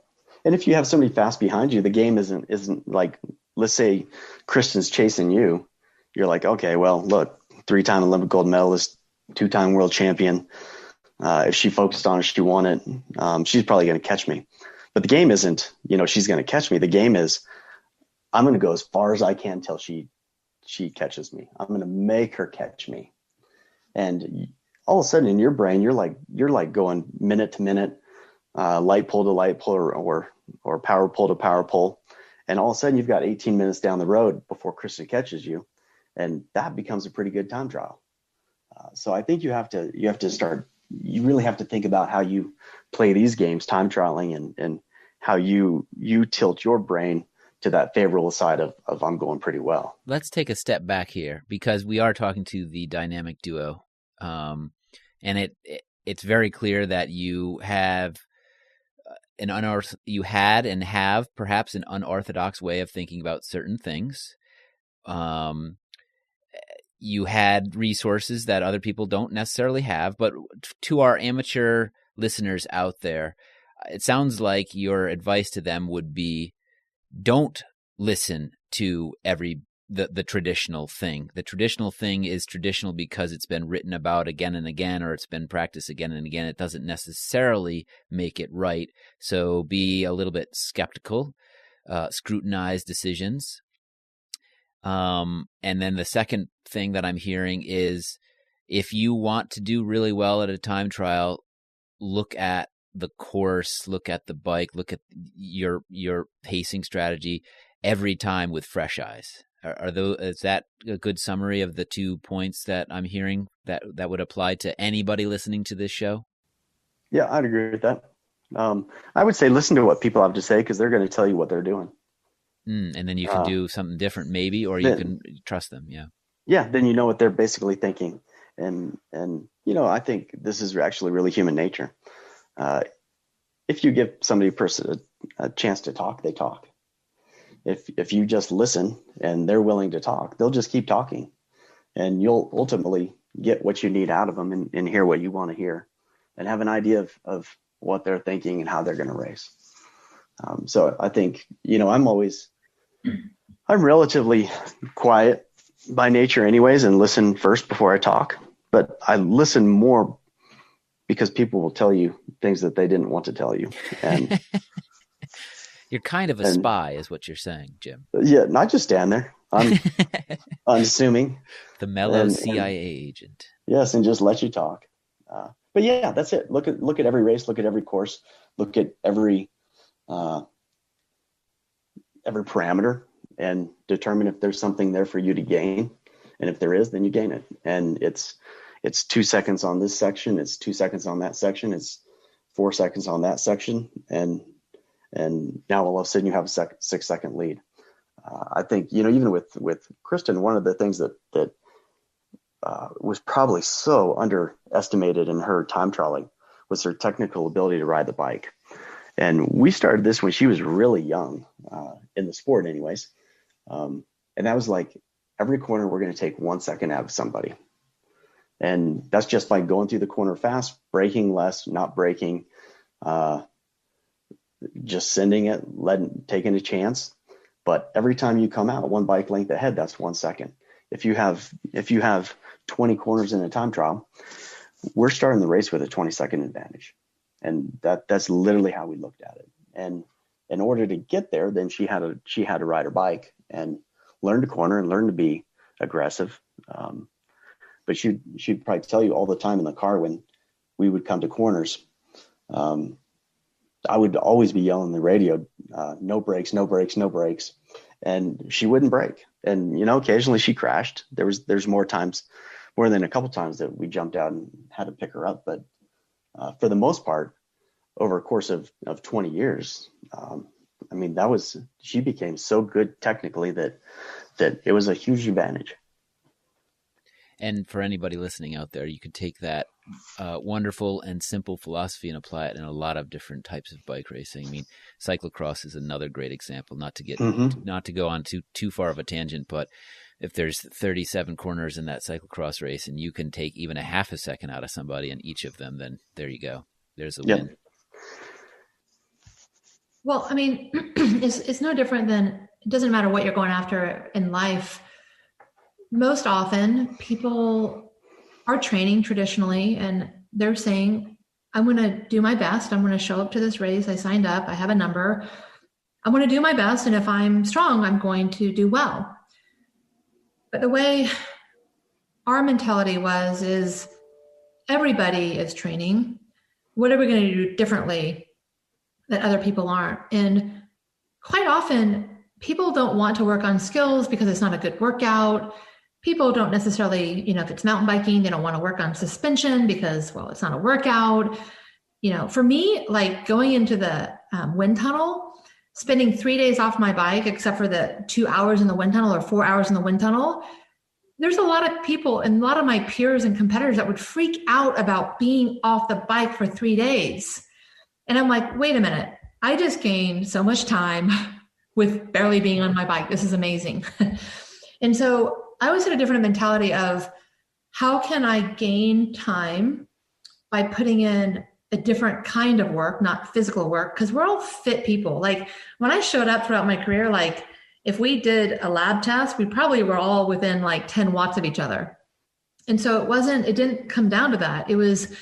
Speaker 4: And if you have somebody fast behind you, the game isn't like, let's say Kristin's chasing you. You're like, okay, well, look, 3-time Olympic gold medalist, 2-time world champion. If she focused on it, she won it. She's probably going to catch me. But the game isn't, she's going to catch me. The game is, I'm going to go as far as I can till she catches me. I'm going to make her catch me. And all of a sudden in your brain, you're like going minute to minute, light pull to light pull, or power pull to power pull. And all of a sudden you've got 18 minutes down the road before Kristin catches you. And that becomes a pretty good time trial. So I think you really have to think about how you play these games, time trialing, and how you tilt your brain to that favorable side of I'm going pretty well.
Speaker 1: Let's take a step back here, because we are talking to the dynamic duo. And it's very clear that you have you had and have perhaps an unorthodox way of thinking about certain things. You had resources that other people don't necessarily have, but to our amateur listeners out there, it sounds like your advice to them would be, don't listen to the traditional thing. The traditional thing is traditional because it's been written about again and again, or it's been practiced again and again. It doesn't necessarily make it right. So be a little bit skeptical, scrutinize decisions. And then the second thing that I'm hearing is, if you want to do really well at a time trial, look at the course, look at the bike, look at your pacing strategy every time with fresh eyes. Is that a good summary of the 2 points that I'm hearing that would apply to anybody listening to this show?
Speaker 4: Yeah, I'd agree with that. I would say listen to what people have to say, because they're going to tell you what they're doing. And
Speaker 1: then you can do something different maybe, or you can trust them. Yeah. Yeah.
Speaker 4: Then you know what they're basically thinking. And I think this is actually really human nature. If you give somebody a chance to talk, they talk. If you just listen and they're willing to talk, they'll just keep talking, and you'll ultimately get what you need out of them and hear what you want to hear and have an idea of what they're thinking and how they're going to race. So I think, I'm relatively quiet by nature anyways, and listen first before I talk, but I listen more because people will tell you things that they didn't want to tell you. And
Speaker 1: you're kind of a spy is what you're saying, Jim.
Speaker 4: Yeah. Not just stand there. I'm unassuming.
Speaker 1: The mellow CIA agent.
Speaker 4: Yes. And just let you talk. But yeah, that's it. Look at every race, look at every course, look at every parameter, and determine if there's something there for you to gain. And if there is, then you gain it. And it's 2 seconds on this section. It's 2 seconds on that section. It's 4 seconds on that section. And now all of a sudden you have a 6-second lead. I think, even with Kristin, one of the things that was probably so underestimated in her time trialing was her technical ability to ride the bike. And we started this when she was really young, in the sport anyways. And that was like, every corner we're going to take 1 second out of somebody. And that's just by going through the corner fast, braking less, not braking, just sending it, taking a chance. But every time you come out 1 bike length ahead, that's 1 second. If you have 20 corners in a time trial, we're starting the race with a 20-second advantage. And that's literally how we looked at it. And in order to get there, then she had to ride her bike and learn to corner and learn to be aggressive. But she'd probably tell you all the time in the car when we would come to corners, I would always be yelling the radio, no brakes, no brakes, no brakes. And she wouldn't brake. And, occasionally she crashed. There's more than a couple times that we jumped out and had to pick her up. But for the most part, over a course of 20 years, she became so good technically that it was a huge advantage.
Speaker 1: And for anybody listening out there, you could take that wonderful and simple philosophy and apply it in a lot of different types of bike racing. I mean, cyclocross is another great example. Not to go on too far of a tangent, but if there's 37 corners in that cyclocross race, and you can take even a half a second out of somebody in each of them, then there you go. There's a win.
Speaker 3: Well, I mean, it's no different than, it doesn't matter what you're going after in life. Most often people are training traditionally and they're saying, I'm going to do my best. I'm going to show up to this race. I signed up. I have a number. I'm going to do my best. And if I'm strong, I'm going to do well. But the way our mentality is everybody is training. What are we going to do differently that other people aren't? And quite often people don't want to work on skills because it's not a good workout. People don't necessarily, if it's mountain biking, they don't want to work on suspension because, well, it's not a workout. For me, like going into the wind tunnel, spending 3 days off my bike, except for the 2 hours in the wind tunnel or 4 hours in the wind tunnel, there's a lot of people and a lot of my peers and competitors that would freak out about being off the bike for 3 days. And I'm like, wait a minute, I just gained so much time with barely being on my bike. This is amazing. And so I always had a different mentality of how can I gain time by putting in a different kind of work, not physical work, because we're all fit people. Like when I showed up throughout my career, like if we did a lab test, we probably were all within like 10 watts of each other. And so it didn't come down to that. It was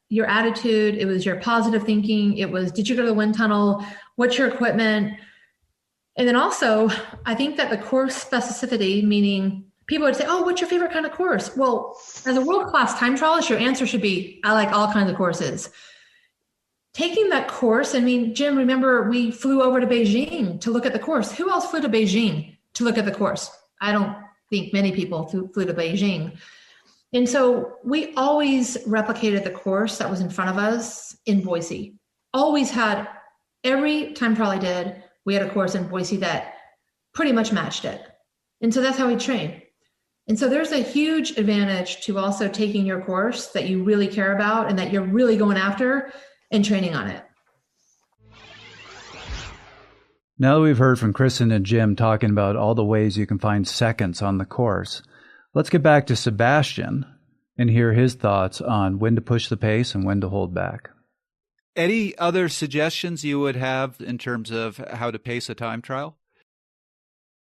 Speaker 3: your attitude. It was your positive thinking. It was, did you go to the wind tunnel? What's your equipment? And then also, I think that the course specificity, meaning people would say, oh, what's your favorite kind of course? Well, as a world-class time trialist, your answer should be, I like all kinds of courses. Taking that course, Jim, remember we flew over to Beijing to look at the course. Who else flew to Beijing to look at the course? I don't think many people flew to Beijing. And so we always replicated the course that was in front of us in Boise. Always had, every time trial I did, we had a course in Boise that pretty much matched it. And so that's how we train. And so there's a huge advantage to also taking your course that you really care about and that you're really going after and training on it.
Speaker 5: Now that we've heard from Kristin and Jim talking about all the ways you can find seconds on the course, let's get back to Sebastian and hear his thoughts on when to push the pace and when to hold back.
Speaker 7: Any other suggestions you would have in terms of how to pace a time trial?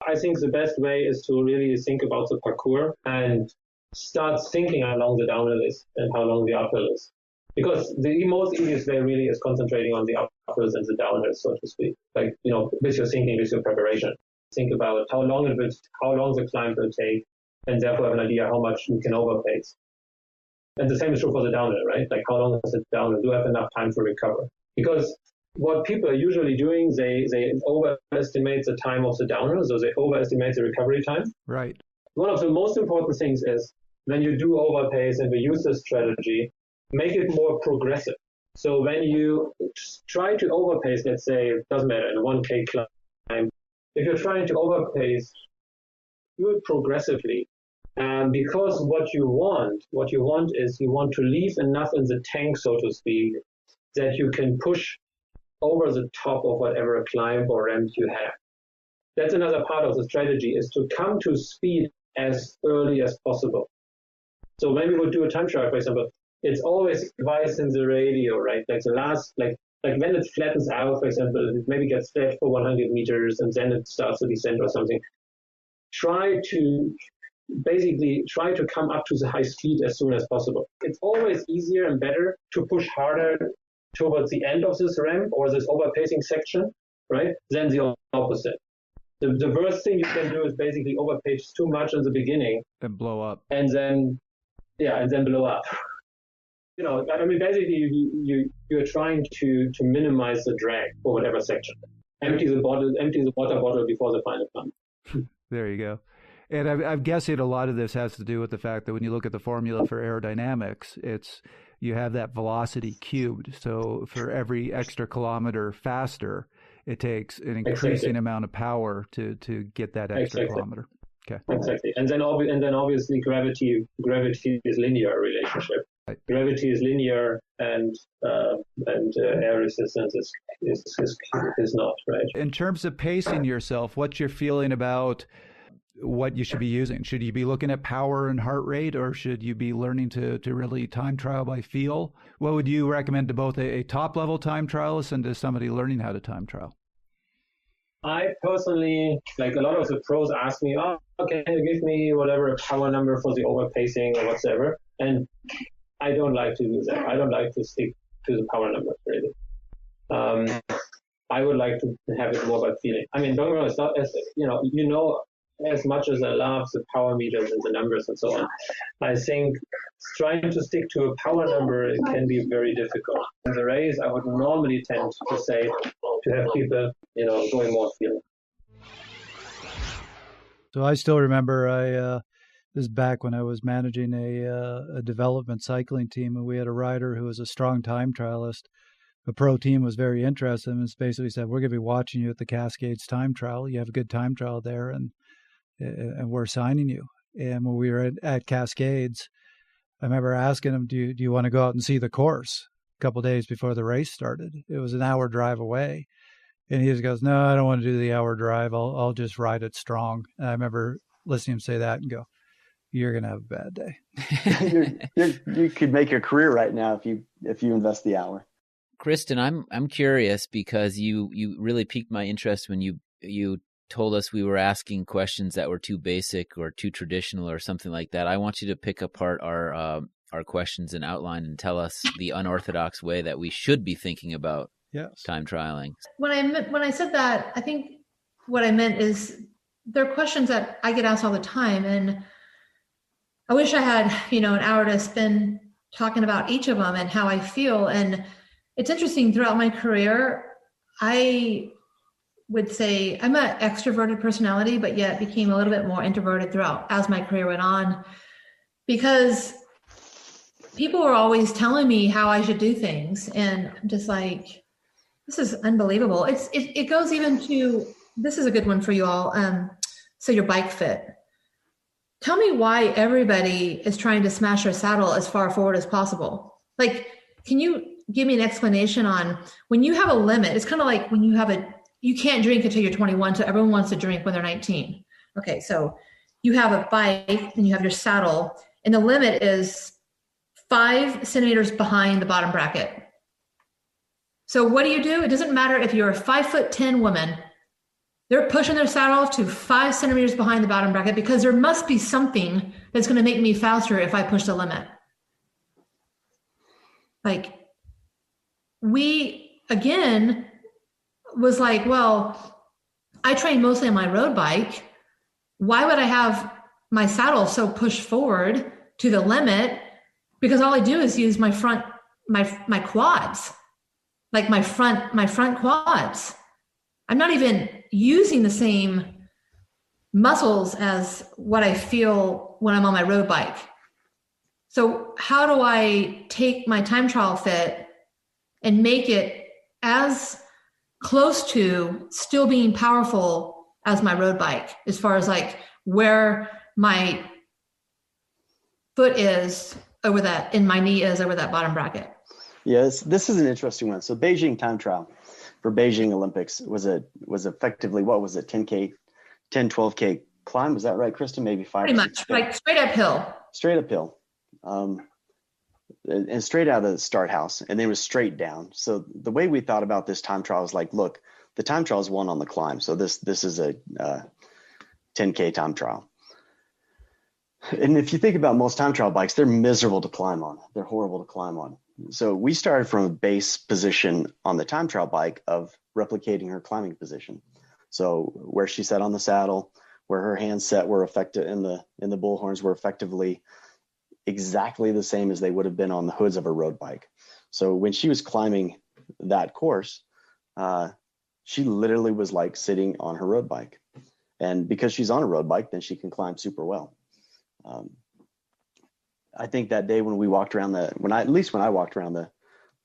Speaker 6: I think the best way is to really think about the parcours and start thinking how long the downhill is and how long the uphill is. Because the most easiest way really is concentrating on the uphills and the downhills, so to speak. Like, with your thinking, with your preparation. Think about how long the climb will take, and therefore have an idea how much you can overpace. And the same is true for the downhill, right? Like how long is it downhill? Do you have enough time to recover? Because what people are usually doing, they overestimate the time of the downhill, so they overestimate the recovery time.
Speaker 7: Right.
Speaker 6: One of the most important things is when you do overpace and we use this strategy, make it more progressive. So when you try to overpace, let's say, it doesn't matter, in a 1K climb, if you're trying to overpace, do it progressively. Because what you want is you want to leave enough in the tank, so to speak, that you can push over the top of whatever climb or ramp you have. That's another part of the strategy, is to come to speed as early as possible. So when we would do a time trial, for example, it's always advice in the radio, right? Like the last, like when it flattens out, for example, it maybe gets flat for 100 meters and then it starts to descend or something. Try to basically try to come up to the high speed as soon as possible. It's always easier and better to push harder towards the end of this ramp or this overpacing section, right, than the opposite. The worst thing you can do is basically overpace too much in the beginning
Speaker 7: and blow up,
Speaker 6: and then blow up. I mean, basically you're trying to minimize the drag for whatever section. Empty the water bottle before the final pump.
Speaker 7: There you go. And I'm guessing a lot of this has to do with the fact that when you look at the formula for aerodynamics, you have that velocity cubed. So for every extra kilometer faster, it takes an increasing amount of power to get that extra kilometer. Okay.
Speaker 6: Exactly. And then obviously gravity is linear relationship. Right. Gravity is linear and air resistance is not, right?
Speaker 7: In terms of pacing yourself, what's your feeling about what you should be using? Should you be looking at power and heart rate, or should you be learning to really time trial by feel? What would you recommend to both a top-level time trialist and to somebody learning how to time trial?
Speaker 6: I personally, like a lot of the pros ask me, can you give me whatever a power number for the overpacing or whatever? And I don't like to do that. I don't like to stick to the power number, really. I would like to have it more about feeling. I mean, don't get me wrong, it's not as, as much as I love the power meters and the numbers and so on, I think trying to stick to a power number can be very difficult. In the race, I would normally tend to say to have people, going more feeling.
Speaker 5: So I still remember this is back when I was managing a development cycling team, and we had a rider who was a strong time trialist. A pro team was very interested and basically said, we're going to be watching you at the Cascades time trial. You have a good time trial there, and we're signing you. And when we were at Cascades, I remember asking him, do you want to go out and see the course a couple of days before the race started? It was an hour drive away. And he just goes, no, I don't want to do the hour drive. I'll just ride it strong. And I remember listening to him say that and go, you're going to have a bad day.
Speaker 4: You could make your career right now if you invest the hour.
Speaker 1: Kristin, I'm curious because you really piqued my interest when you told us we were asking questions that were too basic or too traditional or something like that. I want you to pick apart our questions and outline and tell us the unorthodox way that we should be thinking about time trialing. When
Speaker 3: I said that, I think what I meant is there are questions that I get asked all the time, and I wish I had, an hour to spend talking about each of them and how I feel. And it's interesting, throughout my career, I would say I'm an extroverted personality, but yet became a little bit more introverted throughout as my career went on, because people were always telling me how I should do things. And I'm just like, this is unbelievable. It goes even to, this is a good one for you all. So your bike fit. Tell me why everybody is trying to smash their saddle as far forward as possible. Like, can you give me an explanation on when you have a limit? It's kind of like when you can't drink until you're 21, so everyone wants to drink when they're 19. Okay, so you have a bike and you have your saddle, and the limit is 5 centimeters behind the bottom bracket. So what do? It doesn't matter if you're a 5'10" woman, they're pushing their saddle to 5 centimeters behind the bottom bracket because there must be something that's going to make me faster if I push the limit. Like, we, again, was like, well, I train mostly on my road bike. Why would I have my saddle so pushed forward to the limit? Because all I do is use my quads, like my front quads. I'm not even using the same muscles as what I feel when I'm on my road bike. So how do I take my time trial fit and make it as close to still being powerful as my road bike, as far as like where my foot is over that, and my knee is over that bottom bracket?
Speaker 4: Yes, this is an interesting one. So Beijing time trial for Beijing Olympics was effectively, what was it, 10K, 10, 12K climb? Was that right, Kristin? Maybe 5?
Speaker 3: Pretty much, like straight uphill.
Speaker 4: Straight uphill. And straight out of the start house, and then it was straight down. So the way we thought about this time trial is like, look, the time trial is won on the climb. So this is a 10K time trial. And if you think about most time trial bikes, they're miserable to climb on. They're horrible to climb on. So we started from a base position on the time trial bike of replicating her climbing position. So where she sat on the saddle, where her hands set were effective in the bull horns were effectively exactly the same as they would have been on the hoods of a road bike. So when she was climbing that course, she literally was like sitting on her road bike. And because she's on a road bike, then she can climb super well. I think that day when we walked around when I walked around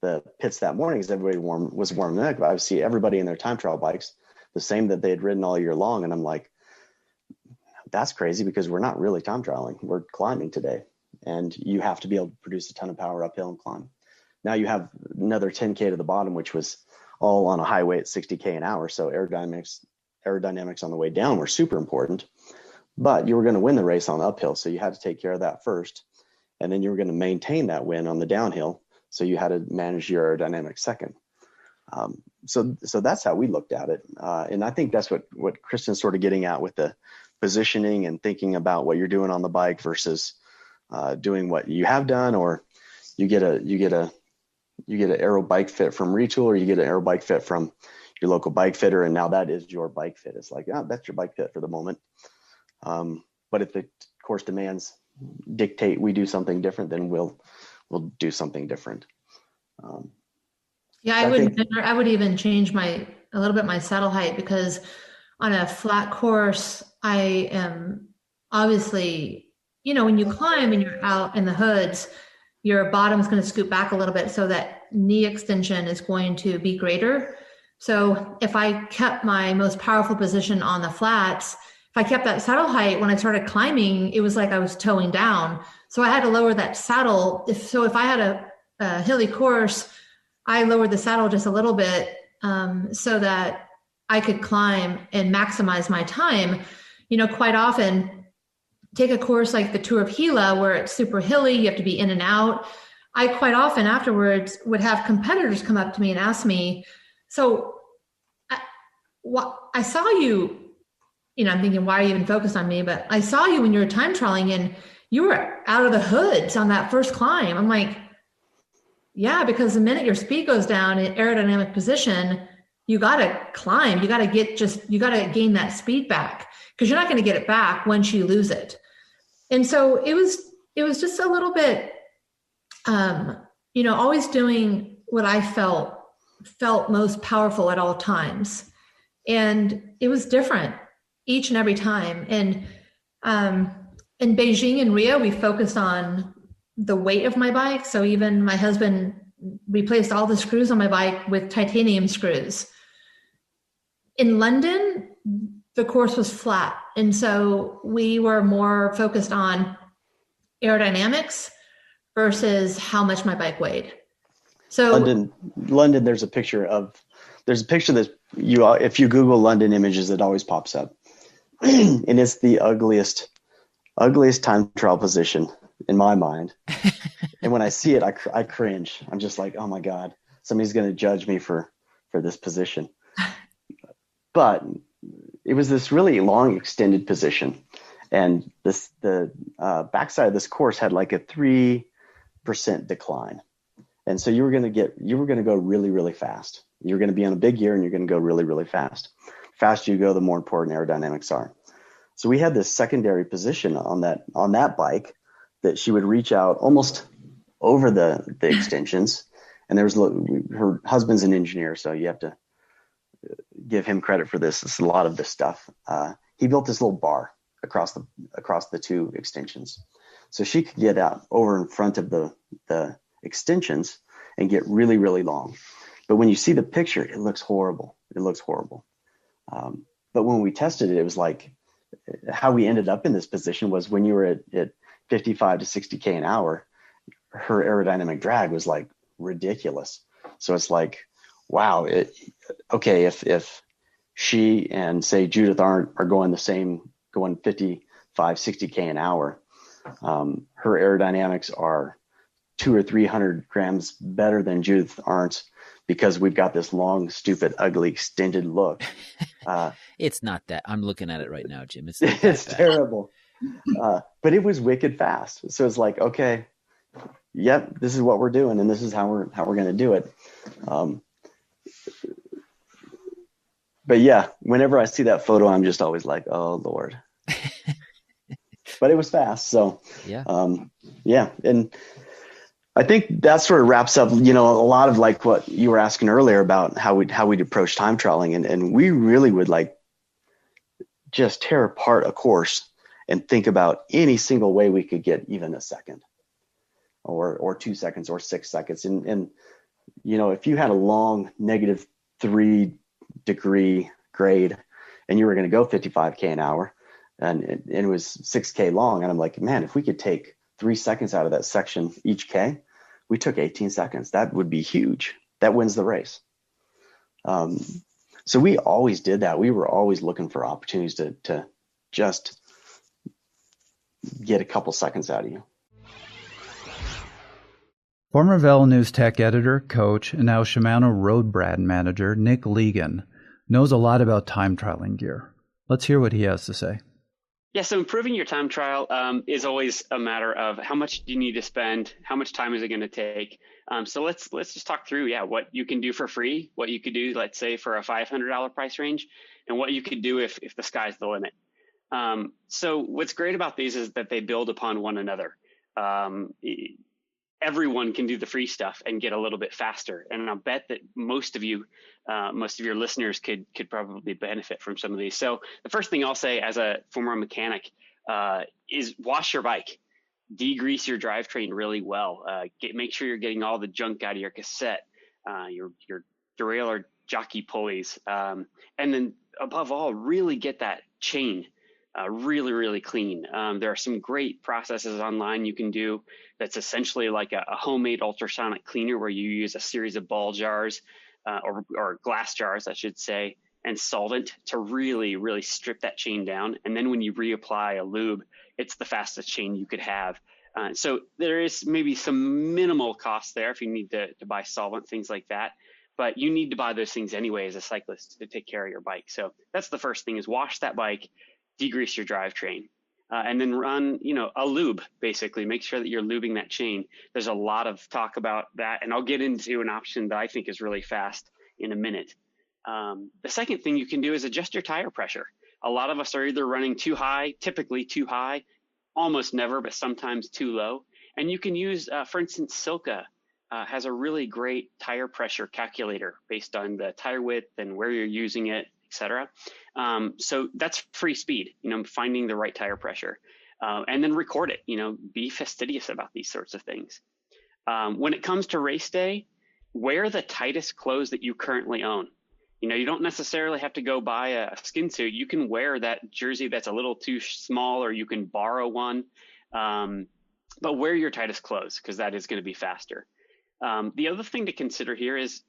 Speaker 4: the pits that morning, as everybody was warming up, I would see everybody in their time trial bikes, the same that they had ridden all year long. And I'm like, that's crazy, because we're not really time trialing. We're climbing today. And you have to be able to produce a ton of power uphill and climb. Now you have another 10K to the bottom, which was all on a highway at 60K an hour. So aerodynamics on the way down were super important, but you were going to win the race on the uphill. So you had to take care of that first. And then you were going to maintain that win on the downhill. So you had to manage your aerodynamics second. So that's how we looked at it. And I think that's what Kristin's sort of getting at with the positioning and thinking about what you're doing on the bike versus doing what you have done, or you get an aero bike fit from Retool, or you get an aero bike fit from your local bike fitter, and now that is your bike fit. It's like, that's your bike fit for the moment. But if the course demands dictate we do something different, then we'll do something different.
Speaker 3: I would even change a little bit my saddle height, because on a flat course, I am obviously, when you climb and you're out in the hoods, your bottom's going to scoot back a little bit, so that knee extension is going to be greater. So if I kept my most powerful position on the flats, if I kept that saddle height, when I started climbing, it was like I was towing down. So I had to lower that saddle. If I had a hilly course, I lowered the saddle just a little bit so that I could climb and maximize my time. Quite often, take a course like the Tour of Gila, where it's super hilly, you have to be in and out. I quite often afterwards would have competitors come up to me and ask me, so I saw you, I'm thinking, why are you even focused on me? But I saw you when you were time trialing and you were out of the hoods on that first climb. I'm like, yeah, because the minute your speed goes down in aerodynamic position, you got to climb. You got to gain that speed back, because you're not going to get it back once you lose it. And so it was just a little bit, always doing what I felt most powerful at all times. And it was different each and every time. And in Beijing and Rio, we focused on the weight of my bike. So even my husband replaced all the screws on my bike with titanium screws. In London, the course was flat. And so we were more focused on aerodynamics versus how much my bike weighed. So
Speaker 4: London, there's a picture that if you Google London images, it always pops up. And it's the ugliest time trial position in my mind. And when I see it, I cringe. I'm just like, oh my God, somebody's going to judge me for this position. But it was this really long extended position. And the backside of this course had like a 3% decline. And so you were going to go really, really fast. You're going to be on a big gear and you're going to go really, really fast. The faster you go, the more important aerodynamics are. So we had this secondary position on that bike that she would reach out almost over the extensions. And her husband's an engineer, so you have to give him credit for this. It's a lot of this stuff. He built this little bar across the two extensions, so she could get out over in front of the extensions and get really, really long. But when you see the picture, it looks horrible. But when we tested it, it was like, how we ended up in this position was when you were at 55 to 60K an hour, her aerodynamic drag was like ridiculous. So it's like, wow, if she and say Judith are going 55, 60K an hour, her aerodynamics are 200 or 300 grams better than Judith Arndt's, because we've got this long, stupid, ugly, extended look.
Speaker 1: It's not that. I'm looking at it right now, Jim. It's not
Speaker 4: it's
Speaker 1: that bad.
Speaker 4: terrible. But it was wicked fast. So it's like, okay, yep, this is what we're doing, and this is how we're going to do it. But yeah, whenever I see that photo, I'm just always like, oh Lord. But it was fast. So
Speaker 1: Yeah.
Speaker 4: Yeah. And I think that sort of wraps up, a lot of like what you were asking earlier about how we'd approach time trialing. And we really would like just tear apart a course and think about any single way we could get even a second or 2 seconds or 6 seconds. And if you had a long -3 degree grade and you were going to go 55K an hour and it was 6K long, and I'm like, man, if we could take 3 seconds out of that section each K, we took 18 seconds. That would be huge. That wins the race. So we always did that. We were always looking for opportunities to just get a couple seconds out of you.
Speaker 7: Former Velo News tech editor, coach, and now Shimano road brand manager Nick Legan knows a lot about time trialing gear. Let's hear what he has to say.
Speaker 8: Yeah, so improving your time trial is always a matter of how much do you need to spend, how much time is it going to take. So let's just talk through, what you can do for free, what you could do, let's say, for a $500 price range, and what you could do if the sky's the limit. So what's great about these is that they build upon one another. Everyone can do the free stuff and get a little bit faster. And I'll bet that most of your listeners could probably benefit from some of these. So the first thing I'll say as a former mechanic is wash your bike, degrease your drivetrain really well. Make sure you're getting all the junk out of your cassette, your derailleur jockey pulleys. And then above all, really get that chain really, really clean. There are some great processes online you can do that's essentially like a homemade ultrasonic cleaner where you use a series of ball jars or glass jars, I should say, and solvent to really, really strip that chain down. And then when you reapply a lube, it's the fastest chain you could have. So there is maybe some minimal cost there if you need to buy solvent, things like that. But you need to buy those things anyway as a cyclist to take care of your bike. So that's the first thing, is wash that bike, degrease your drivetrain, and then run, a lube, basically. Make sure that you're lubing that chain. There's a lot of talk about that, and I'll get into an option that I think is really fast in a minute. The second thing you can do is adjust your tire pressure. A lot of us are either running too high, typically too high, almost never, but sometimes too low. And you can use, for instance, Silka has a really great tire pressure calculator based on the tire width and where you're using it, etc. So that's free speed, finding the right tire pressure, and then record it, be fastidious about these sorts of things. When it comes to race day, wear the tightest clothes that you currently own. You don't necessarily have to go buy a skin suit. You can wear that jersey that's a little too small, or you can borrow one, but wear your tightest clothes because that is going to be faster. The other thing to consider here is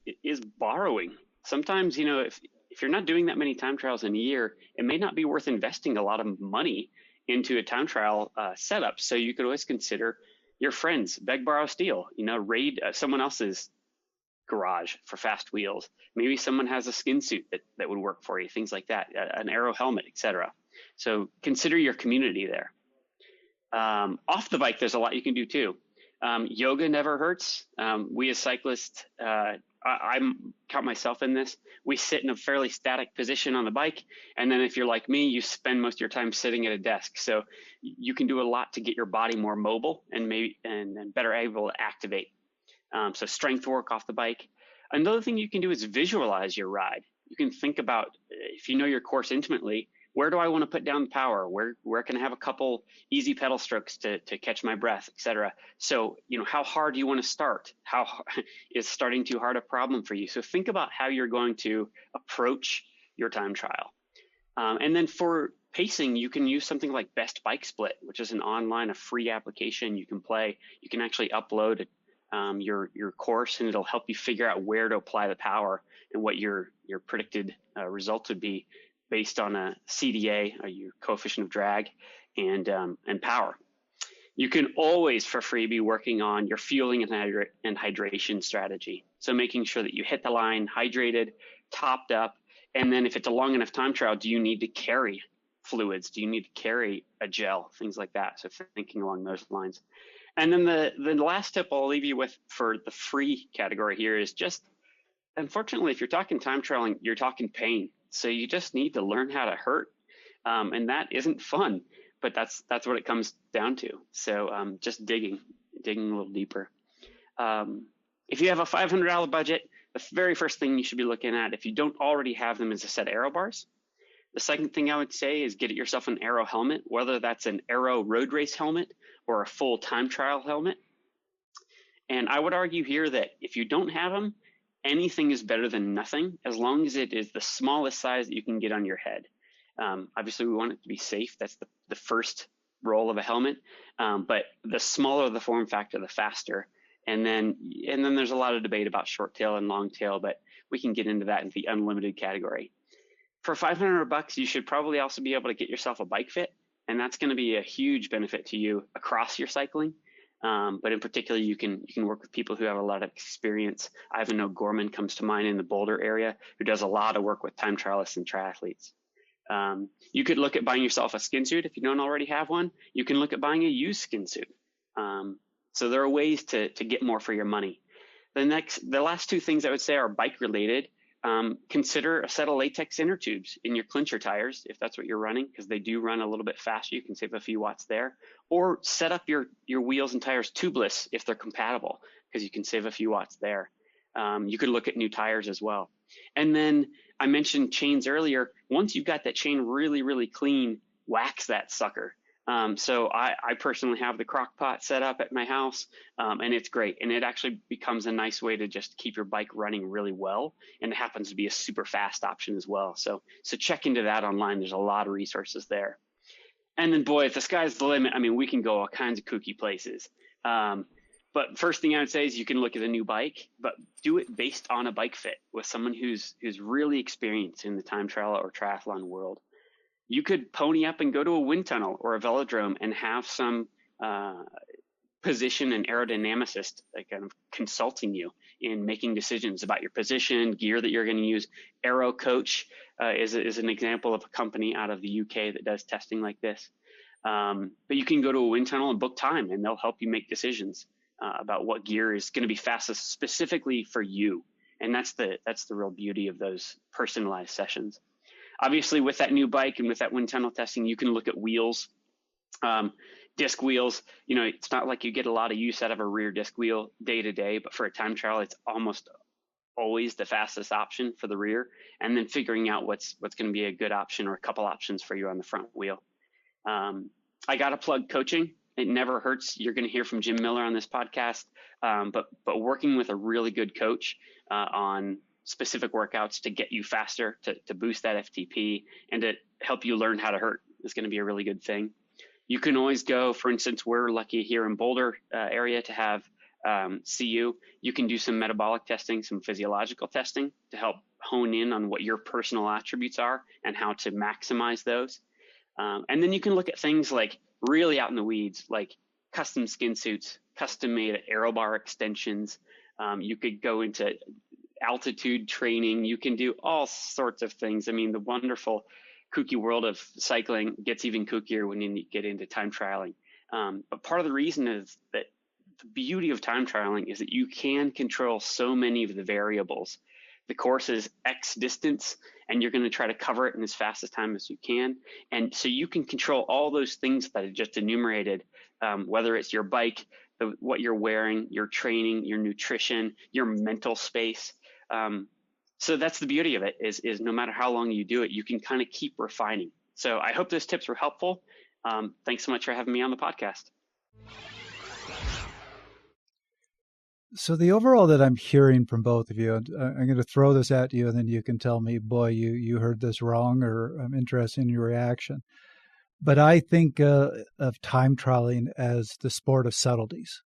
Speaker 8: borrowing. Sometimes, if you're not doing that many time trials in a year, it may not be worth investing a lot of money into a time trial setup. So you could always consider your friends, beg, borrow, steal, raid someone else's garage for fast wheels. Maybe someone has a skin suit that would work for you, things like that, an aero helmet, etc. So consider your community there. Off the bike, there's a lot you can do too. Yoga never hurts. We as cyclists, I count myself in this. We sit in a fairly static position on the bike. And then if you're like me, you spend most of your time sitting at a desk. So you can do a lot to get your body more mobile and better able to activate. So strength work off the bike. Another thing you can do is visualize your ride. You can think about, if you know your course intimately, where do I want to put down the power? Where can I have a couple easy pedal strokes to catch my breath, etc. So, how hard do you want to start? Is starting too hard a problem for you? So think about how you're going to approach your time trial. And then for pacing, you can use something like Best Bike Split, which is a free application you can play. You can actually upload your course, and it'll help you figure out where to apply the power and what your predicted results would be based on a CDA, or your coefficient of drag, and power. You can always, for free, be working on your fueling and hydration strategy. So making sure that you hit the line hydrated, topped up, and then if it's a long enough time trial, do you need to carry fluids? Do you need to carry a gel? Things like that. So thinking along those lines. And then the last tip I'll leave you with for the free category here is just, unfortunately, if you're talking time trialing, you're talking pain. So you just need to learn how to hurt. And that isn't fun, but that's what it comes down to. So just digging a little deeper. If you have a $500 budget, the very first thing you should be looking at, if you don't already have them, is a set of aero bars. The second thing I would say is get yourself an aero helmet, whether that's an aero road race helmet or a full time trial helmet. And I would argue here that if you don't have them, anything is better than nothing, as long as it is the smallest size that you can get on your head. Obviously, we want it to be safe. That's the first role of a helmet. But the smaller the form factor, the faster. And then there's a lot of debate about short tail and long tail, but we can get into that in the unlimited category. For $500, you should probably also be able to get yourself a bike fit, and that's going to be a huge benefit to you across your cycling. But in particular, you can work with people who have a lot of experience. Ivan O'Gorman comes to mind in the Boulder area, who does a lot of work with time trialists and triathletes. You could look at buying yourself a skin suit if you don't already have one. You can look at buying a used skin suit. So there are ways to get more for your money. The last two things I would say are bike related. Consider a set of latex inner tubes in your clincher tires, if that's what you're running, because they do run a little bit faster. You can save a few watts there. Or set up your wheels and tires tubeless if they're compatible, because you can save a few watts there. You could look at new tires as well. And then I mentioned chains earlier. Once you've got that chain really, really clean, wax that sucker. So I personally have the crock pot set up at my house, and it's great. And it actually becomes a nice way to just keep your bike running really well. And it happens to be a super fast option as well. So check into that online. There's a lot of resources there. And then, boy, if the sky's the limit, I mean, we can go all kinds of kooky places. But first thing I would say is you can look at a new bike, but do it based on a bike fit with someone who's really experienced in the time trial or triathlon world. You could pony up and go to a wind tunnel or a velodrome and have some position and aerodynamicist kind of consulting you in making decisions about your position, gear that you're going to use. Aero Coach is an example of a company out of the UK that does testing like this. But you can go to a wind tunnel and book time, and they'll help you make decisions about what gear is going to be fastest specifically for you. And that's the real beauty of those personalized sessions. Obviously, with that new bike and with that wind tunnel testing, you can look at wheels, disc wheels. You know, it's not like you get a lot of use out of a rear disc wheel day to day, but for a time trial, it's almost always the fastest option for the rear. And then figuring out what's going to be a good option or a couple options for you on the front wheel. I got to plug coaching. It never hurts. You're going to hear from Jim Miller on this podcast, but working with a really good coach on specific workouts to get you faster, to boost that FTP, and to help you learn how to hurt is going to be a really good thing. You can always go, for instance, we're lucky here in Boulder area to have CU. You can do some metabolic testing, some physiological testing to help hone in on what your personal attributes are and how to maximize those. And then you can look at things like really out in the weeds, like custom skin suits, custom made aero bar extensions. You could go into altitude training. You can do all sorts of things. I mean, the wonderful kooky world of cycling gets even kookier when you get into time trialing. But part of the reason is that the beauty of time trialing is that you can control so many of the variables. The course is X distance, and you're going to try to cover it in as fast as time as you can. And so you can control all those things that I just enumerated, whether it's your bike, what you're wearing, your training, your nutrition, your mental space. So that's the beauty of it is no matter how long you do it, you can kind of keep refining. So I hope those tips were helpful. Thanks so much for having me on the podcast.
Speaker 5: So the overall that I'm hearing from both of you, and I'm going to throw this at you, and then you can tell me, boy, you heard this wrong, or I'm interested in your reaction. But I think of time trialing as the sport of subtleties.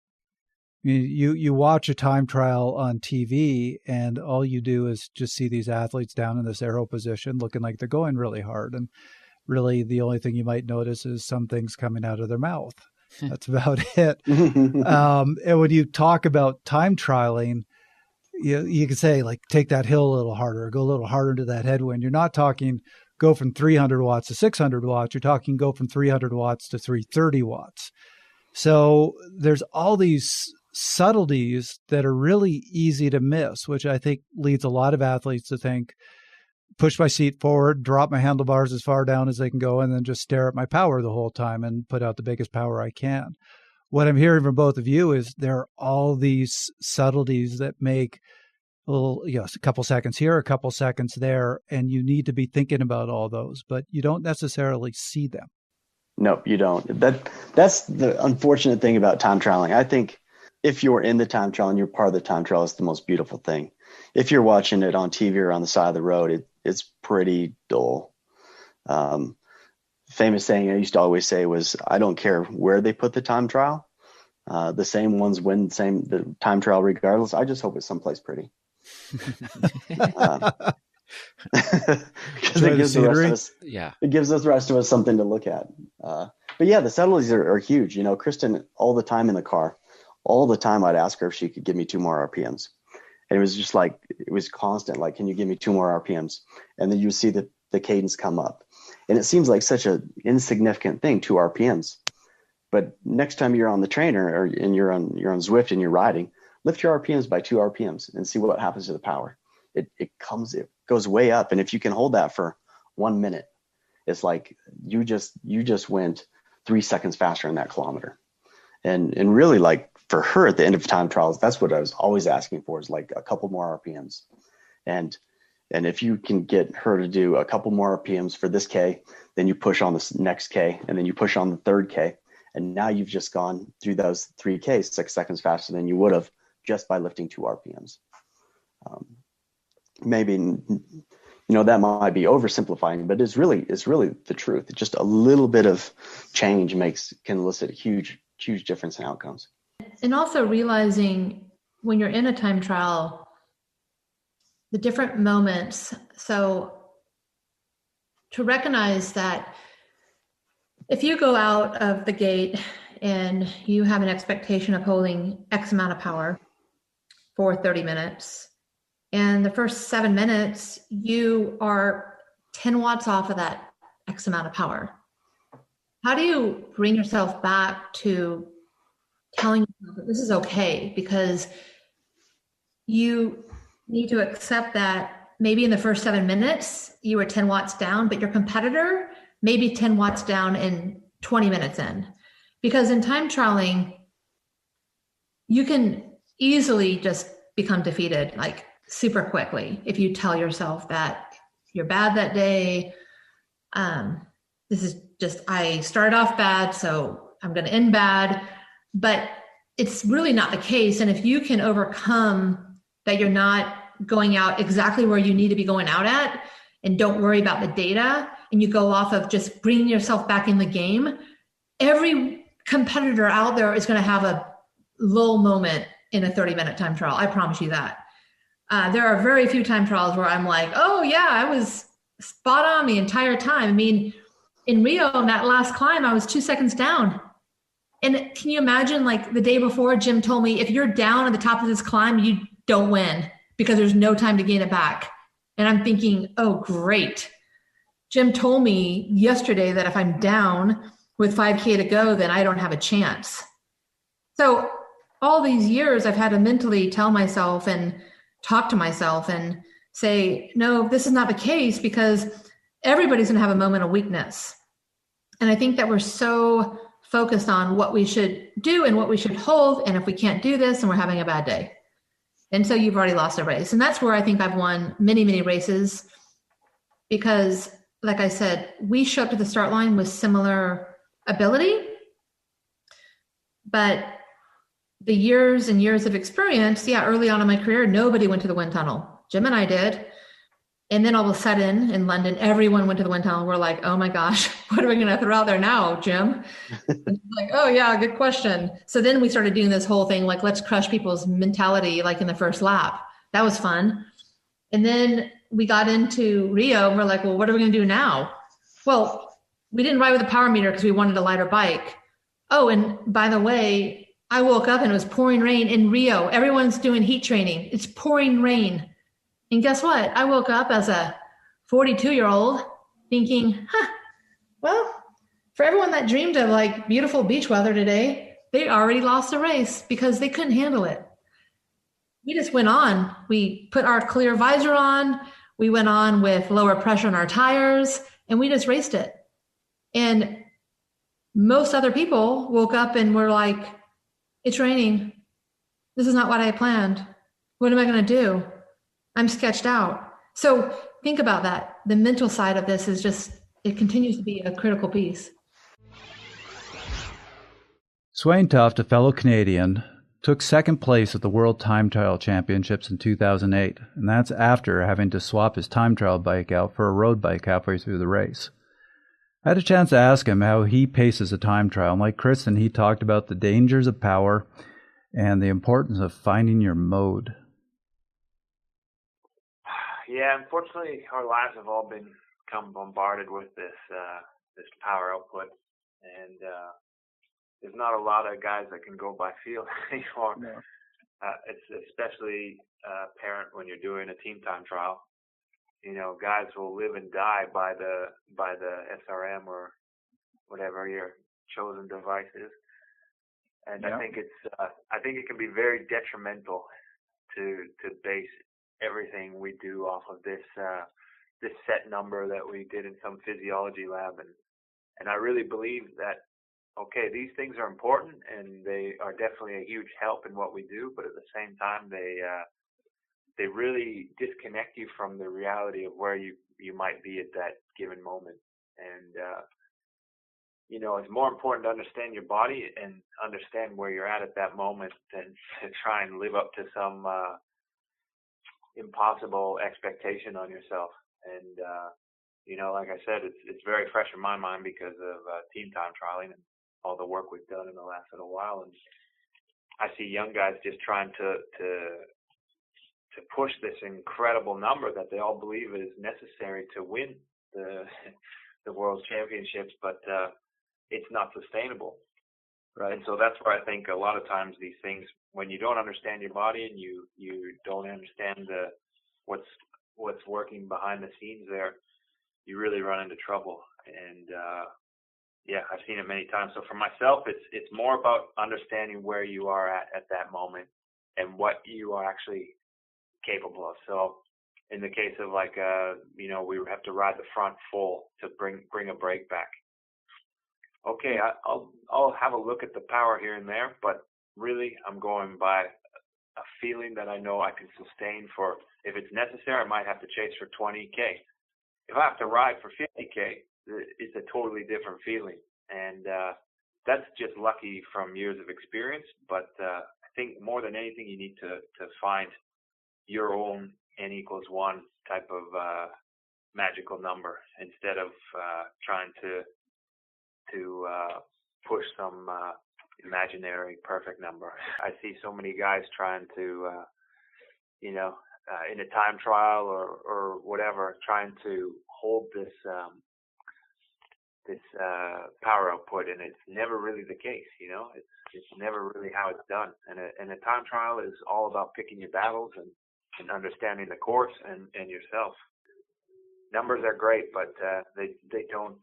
Speaker 5: I mean, you watch a time trial on TV, and all you do is just see these athletes down in this aero position looking like they're going really hard. And really the only thing you might notice is some things coming out of their mouth. That's about it. And when you talk about time trialing, you can say, like, take that hill a little harder, go a little harder into that headwind. You're not talking go from 300 watts to 600 watts. You're talking go from 300 watts to 330 watts. So there's all these subtleties that are really easy to miss, which I think leads a lot of athletes to think, push my seat forward, drop my handlebars as far down as they can go, and then just stare at my power the whole time and put out the biggest power I can. What I'm hearing from both of you is there are all these subtleties that make a little, a couple seconds here, a couple seconds there, and you need to be thinking about all those, but you don't necessarily see them.
Speaker 4: No, you don't. That's the unfortunate thing about time trialing. I think if you're in the time trial and you're part of the time trial, it's the most beautiful thing. If you're watching it on TV or on the side of the road, it's pretty dull. Famous saying I used to always say was, I don't care where they put the time trial. The same ones win the time trial regardless. I just hope it's someplace pretty. Because it gives the rest of us something to look at. But yeah, the subtleties are huge. Kristin, all the time in the car, all the time I'd ask her if she could give me 2 more RPMs. And it was just like, it was constant. Like, can you give me 2 more RPMs? And then you see the cadence come up. And it seems like such an insignificant thing, 2 RPMs. But next time you're on the trainer and you're on Zwift and you're riding, lift your RPMs by 2 RPMs and see what happens to the power. It goes way up. And if you can hold that for 1 minute, it's like you just went 3 seconds faster in that kilometer. And really, like, for her at the end of time trials, that's what I was always asking for, is like a couple more RPMs. And if you can get her to do a couple more RPMs for this K, then you push on the next K, and then you push on the third K. And now you've just gone through those 3 Ks 6 seconds faster than you would have just by lifting 2 RPMs. Maybe, that might be oversimplifying, but it's really the truth. Just a little bit of change can elicit a huge difference in outcomes.
Speaker 3: And also realizing when you're in a time trial, the different moments. So to recognize that if you go out of the gate and you have an expectation of holding X amount of power for 30 minutes, and the first 7 minutes, you are 10 watts off of that X amount of power. How do you bring yourself back to telling yourself that this is okay? Because you need to accept that maybe in the first 7 minutes, you were 10 watts down, but your competitor may be 10 watts down in 20 minutes in. Because in time trialing, you can easily just become defeated, like, super quickly if you tell yourself that you're bad that day. This is just, I started off bad, so I'm going to end bad. But it's really not the case. And if you can overcome that, you're not going out exactly where you need to be going out at, and don't worry about the data, and you go off of just bringing yourself back in the game, every competitor out there is going to have a lull moment in a 30-minute time trial. I promise you that. There are very few time trials where I'm like, oh yeah, I was spot on the entire time. I mean, in Rio, on that last climb, I was 2 seconds down. And can you imagine, like, the day before, Jim told me, if you're down at the top of this climb, you don't win because there's no time to gain it back. And I'm thinking, oh, great. Jim told me yesterday that if I'm down with 5K to go, then I don't have a chance. So all these years, I've had to mentally tell myself and talk to myself and say, no, this is not the case, because everybody's going to have a moment of weakness. And I think that we're so focused on what we should do and what we should hold. And if we can't do this, and we're having a bad day. And so you've already lost a race. And that's where I think I've won many, many races, because, like I said, we show up to the start line with similar ability, but the years and years of experience, early on in my career, nobody went to the wind tunnel. Jim and I did. And then all of a sudden in London, everyone went to the wind tunnel. We're like, oh my gosh, what are we going to throw out there now, Jim? Like, oh yeah, good question. So then we started doing this whole thing, like, let's crush people's mentality, like in the first lap. That was fun. And then we got into Rio and we're like, well, what are we going to do now? Well, we didn't ride with a power meter because we wanted a lighter bike. Oh, and by the way, I woke up and it was pouring rain in Rio. Everyone's doing heat training. It's pouring rain. And guess what? I woke up as a 42-year-old thinking, well, for everyone that dreamed of like beautiful beach weather today, they already lost the race because they couldn't handle it. We just went on. We put our clear visor on. We went on with lower pressure on our tires, and we just raced it. And most other people woke up and were like, it's raining. This is not what I planned. What am I going to do? I'm sketched out. So think about that. The mental side of this is just, it continues to be a critical piece.
Speaker 7: Swain Tuft, a fellow Canadian, took second place at the World Time Trial Championships in 2008, and that's after having to swap his time trial bike out for a road bike halfway through the race. I had a chance to ask him how he paces a time trial, and like Kristin, he talked about the dangers of power and the importance of finding your mode.
Speaker 9: Yeah, unfortunately, our lives have all become bombarded with this power output, and there's not a lot of guys that can go by feel anymore.
Speaker 7: No.
Speaker 9: It's especially apparent when you're doing a team time trial. You know, guys will live and die by the SRM or whatever your chosen device is, and
Speaker 7: Yeah.
Speaker 9: I think it can be very detrimental to base everything we do off of this set number that we did in some physiology lab, and I really believe that, okay, these things are important and they are definitely a huge help in what we do, but at the same time they really disconnect you from the reality of where you might be at that given moment. And you know, it's more important to understand your body and understand where you're at that moment than to try and live up to some impossible expectation on yourself. And you know, like I said, it's very fresh in my mind because of team time trialing and all the work we've done in the last little while. And I see young guys just trying to push this incredible number that they all believe is necessary to win the world championships, but it's not sustainable. Right. And so that's where I think a lot of times these things, when you don't understand your body and you don't understand what's working behind the scenes there, you really run into trouble. And yeah, I've seen it many times. So for myself, it's more about understanding where you are at that moment and what you are actually capable of. So in the case of like you know, we have to ride the front full to bring a brake back. Okay, I'll have a look at the power here and there, but really I'm going by a feeling that I know I can sustain for, if it's necessary, I might have to chase for 20K. If I have to ride for 50K, it's a totally different feeling. And that's just lucky from years of experience. But I think more than anything, you need to find your own N=1 type of magical number instead of trying to push some imaginary perfect number. I see so many guys trying to, you know, in a time trial or whatever, trying to hold this power output, and it's never really the case. You know, it's never really how it's done. And a time trial is all about picking your battles and understanding the course and yourself. Numbers are great, but they don't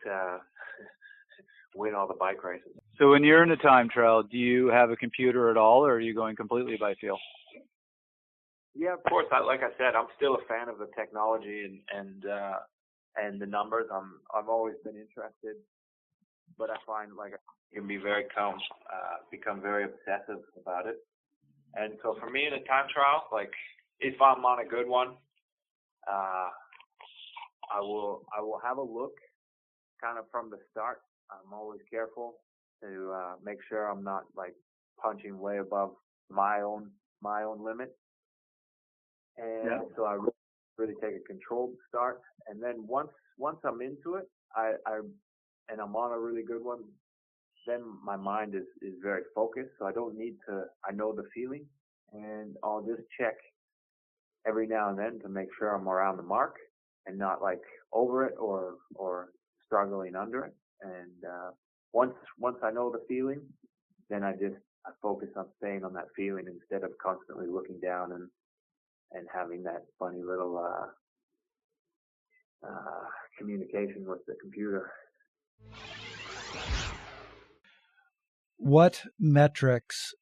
Speaker 9: win all the bike races.
Speaker 7: So when you're in a time trial, do you have a computer at all, or are you going completely by feel?
Speaker 9: Yeah, of course. Like I said, I'm still a fan of the technology and the numbers. I've always been interested, but I find like I can be become very obsessive about it. And so for me in a time trial, like if I'm on a good one, I will have a look kind of from the start. I'm always careful to make sure I'm not like punching way above my own limit. And so I really take a controlled start. And then once I'm into it, and I'm on a really good one, then my mind is very focused. So I don't need to, I know the feeling, and I'll just check every now and then to make sure I'm around the mark and not like over it or struggling under it. And once I know the feeling, then I focus on staying on that feeling instead of constantly looking down and having that funny little communication with the computer.
Speaker 5: What metrics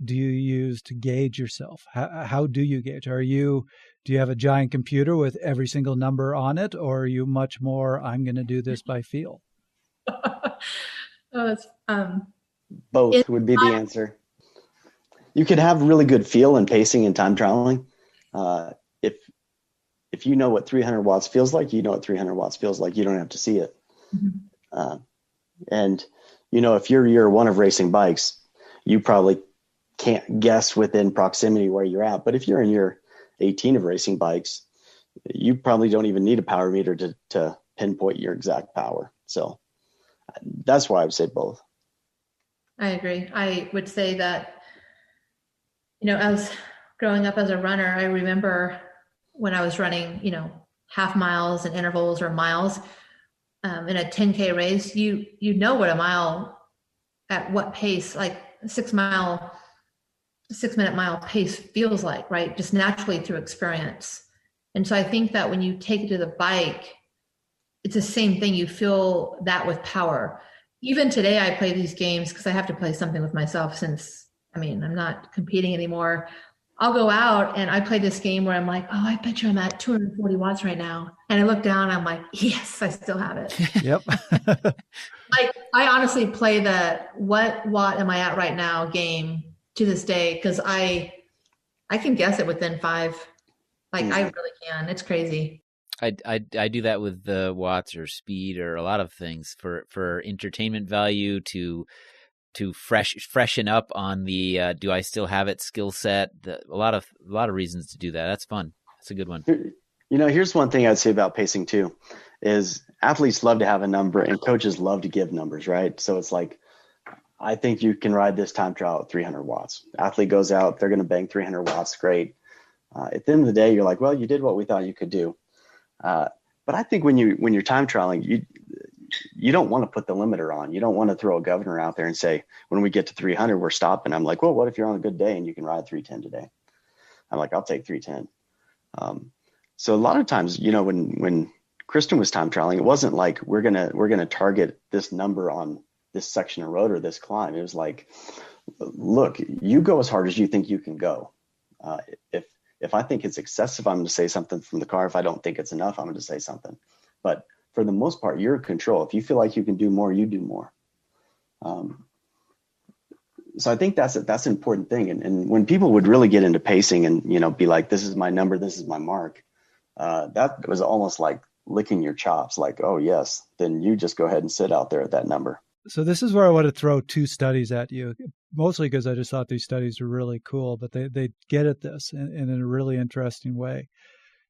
Speaker 5: do you use to gauge yourself? How do you gauge? Do you have a giant computer with every single number on it, or are you much more, I'm going to do this by feel?
Speaker 4: Both would be the answer. You can have really good feel in pacing and time trialing. If you know what 300 watts feels like, you know what 300 watts feels like. You don't have to see it. Mm-hmm. And, if you're year one of racing bikes, you probably can't guess within proximity where you're at. But if you're in year 18 of racing bikes, you probably don't even need a power meter to pinpoint your exact power. So that's why I would say both.
Speaker 3: I agree. I would say that, as growing up as a runner, I remember when I was running, half miles and intervals or miles in a 10K race, you know what a mile at what pace, like 6 minute mile pace feels like, right? Just naturally through experience. And so I think that when you take it to the bike, it's the same thing. You feel that with power. Even today, I play these games because I have to play something with myself since, I'm not competing anymore. I'll go out and I play this game where I'm like, oh, I bet you I'm at 240 watts right now. And I look down, I'm like, yes, I still have it.
Speaker 5: Yep.
Speaker 3: I honestly play the what watt am I at right now game to this day because I can guess it within 5. I really can. It's crazy.
Speaker 1: I do that with the watts or speed or a lot of things for entertainment value to freshen up on the do I still have it skill set. A lot of reasons to do that. That's fun. That's a good one.
Speaker 4: Here's one thing I'd say about pacing too, is athletes love to have a number and coaches love to give numbers, right? So it's like, I think you can ride this time trial at 300 watts. Athlete goes out, they're going to bang 300 watts. Great. At the end of the day, you're like, well, you did what we thought you could do. But I think when you're time trialing, you don't want to put the limiter on. You don't want to throw a governor out there and say, when we get to 300, we're stopping. I'm like, well, what if you're on a good day and you can ride 310 today? I'm like, I'll take 310. So a lot of times, when Kristin was time trialing, it wasn't like we're gonna target this number on this section of road or this climb. It was like, look, you go as hard as you think you can go. If I think it's excessive, I'm going to say something from the car. If I don't think it's enough, I'm going to say something. But for the most part, you're in control. If you feel like you can do more, you do more. So I think that's an important thing. And when people would really get into pacing and, be like, this is my number, this is my mark, that was almost like licking your chops, like, oh, yes, then you just go ahead and sit out there at that number.
Speaker 5: So this is where I want to throw 2 studies at you, mostly because I just thought these studies were really cool, but they get at this in a really interesting way.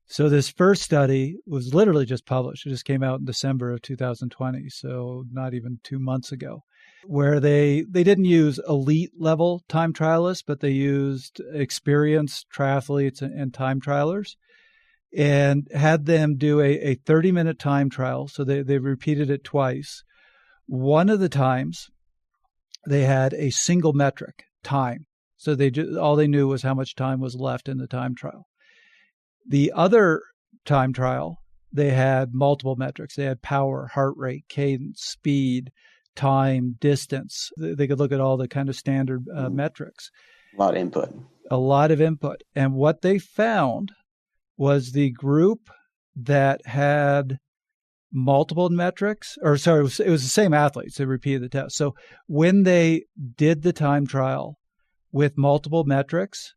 Speaker 5: So this first study was literally just published. It just came out in December of 2020, so not even 2 months ago, where they didn't use elite level time trialists, but they used experienced triathletes and time trialers and had them do a 30-minute time trial. So they repeated it twice. One of the times they had a single metric, time. So all they knew was how much time was left in the time trial. The other time trial, they had multiple metrics. They had power, heart rate, cadence, speed, time, distance. They could look at all the kind of standard metrics.
Speaker 4: A lot of input.
Speaker 5: A lot of input. And what they found was the group that had multiple metrics, it was the same athletes. They repeated the test. So when they did the time trial with multiple metrics,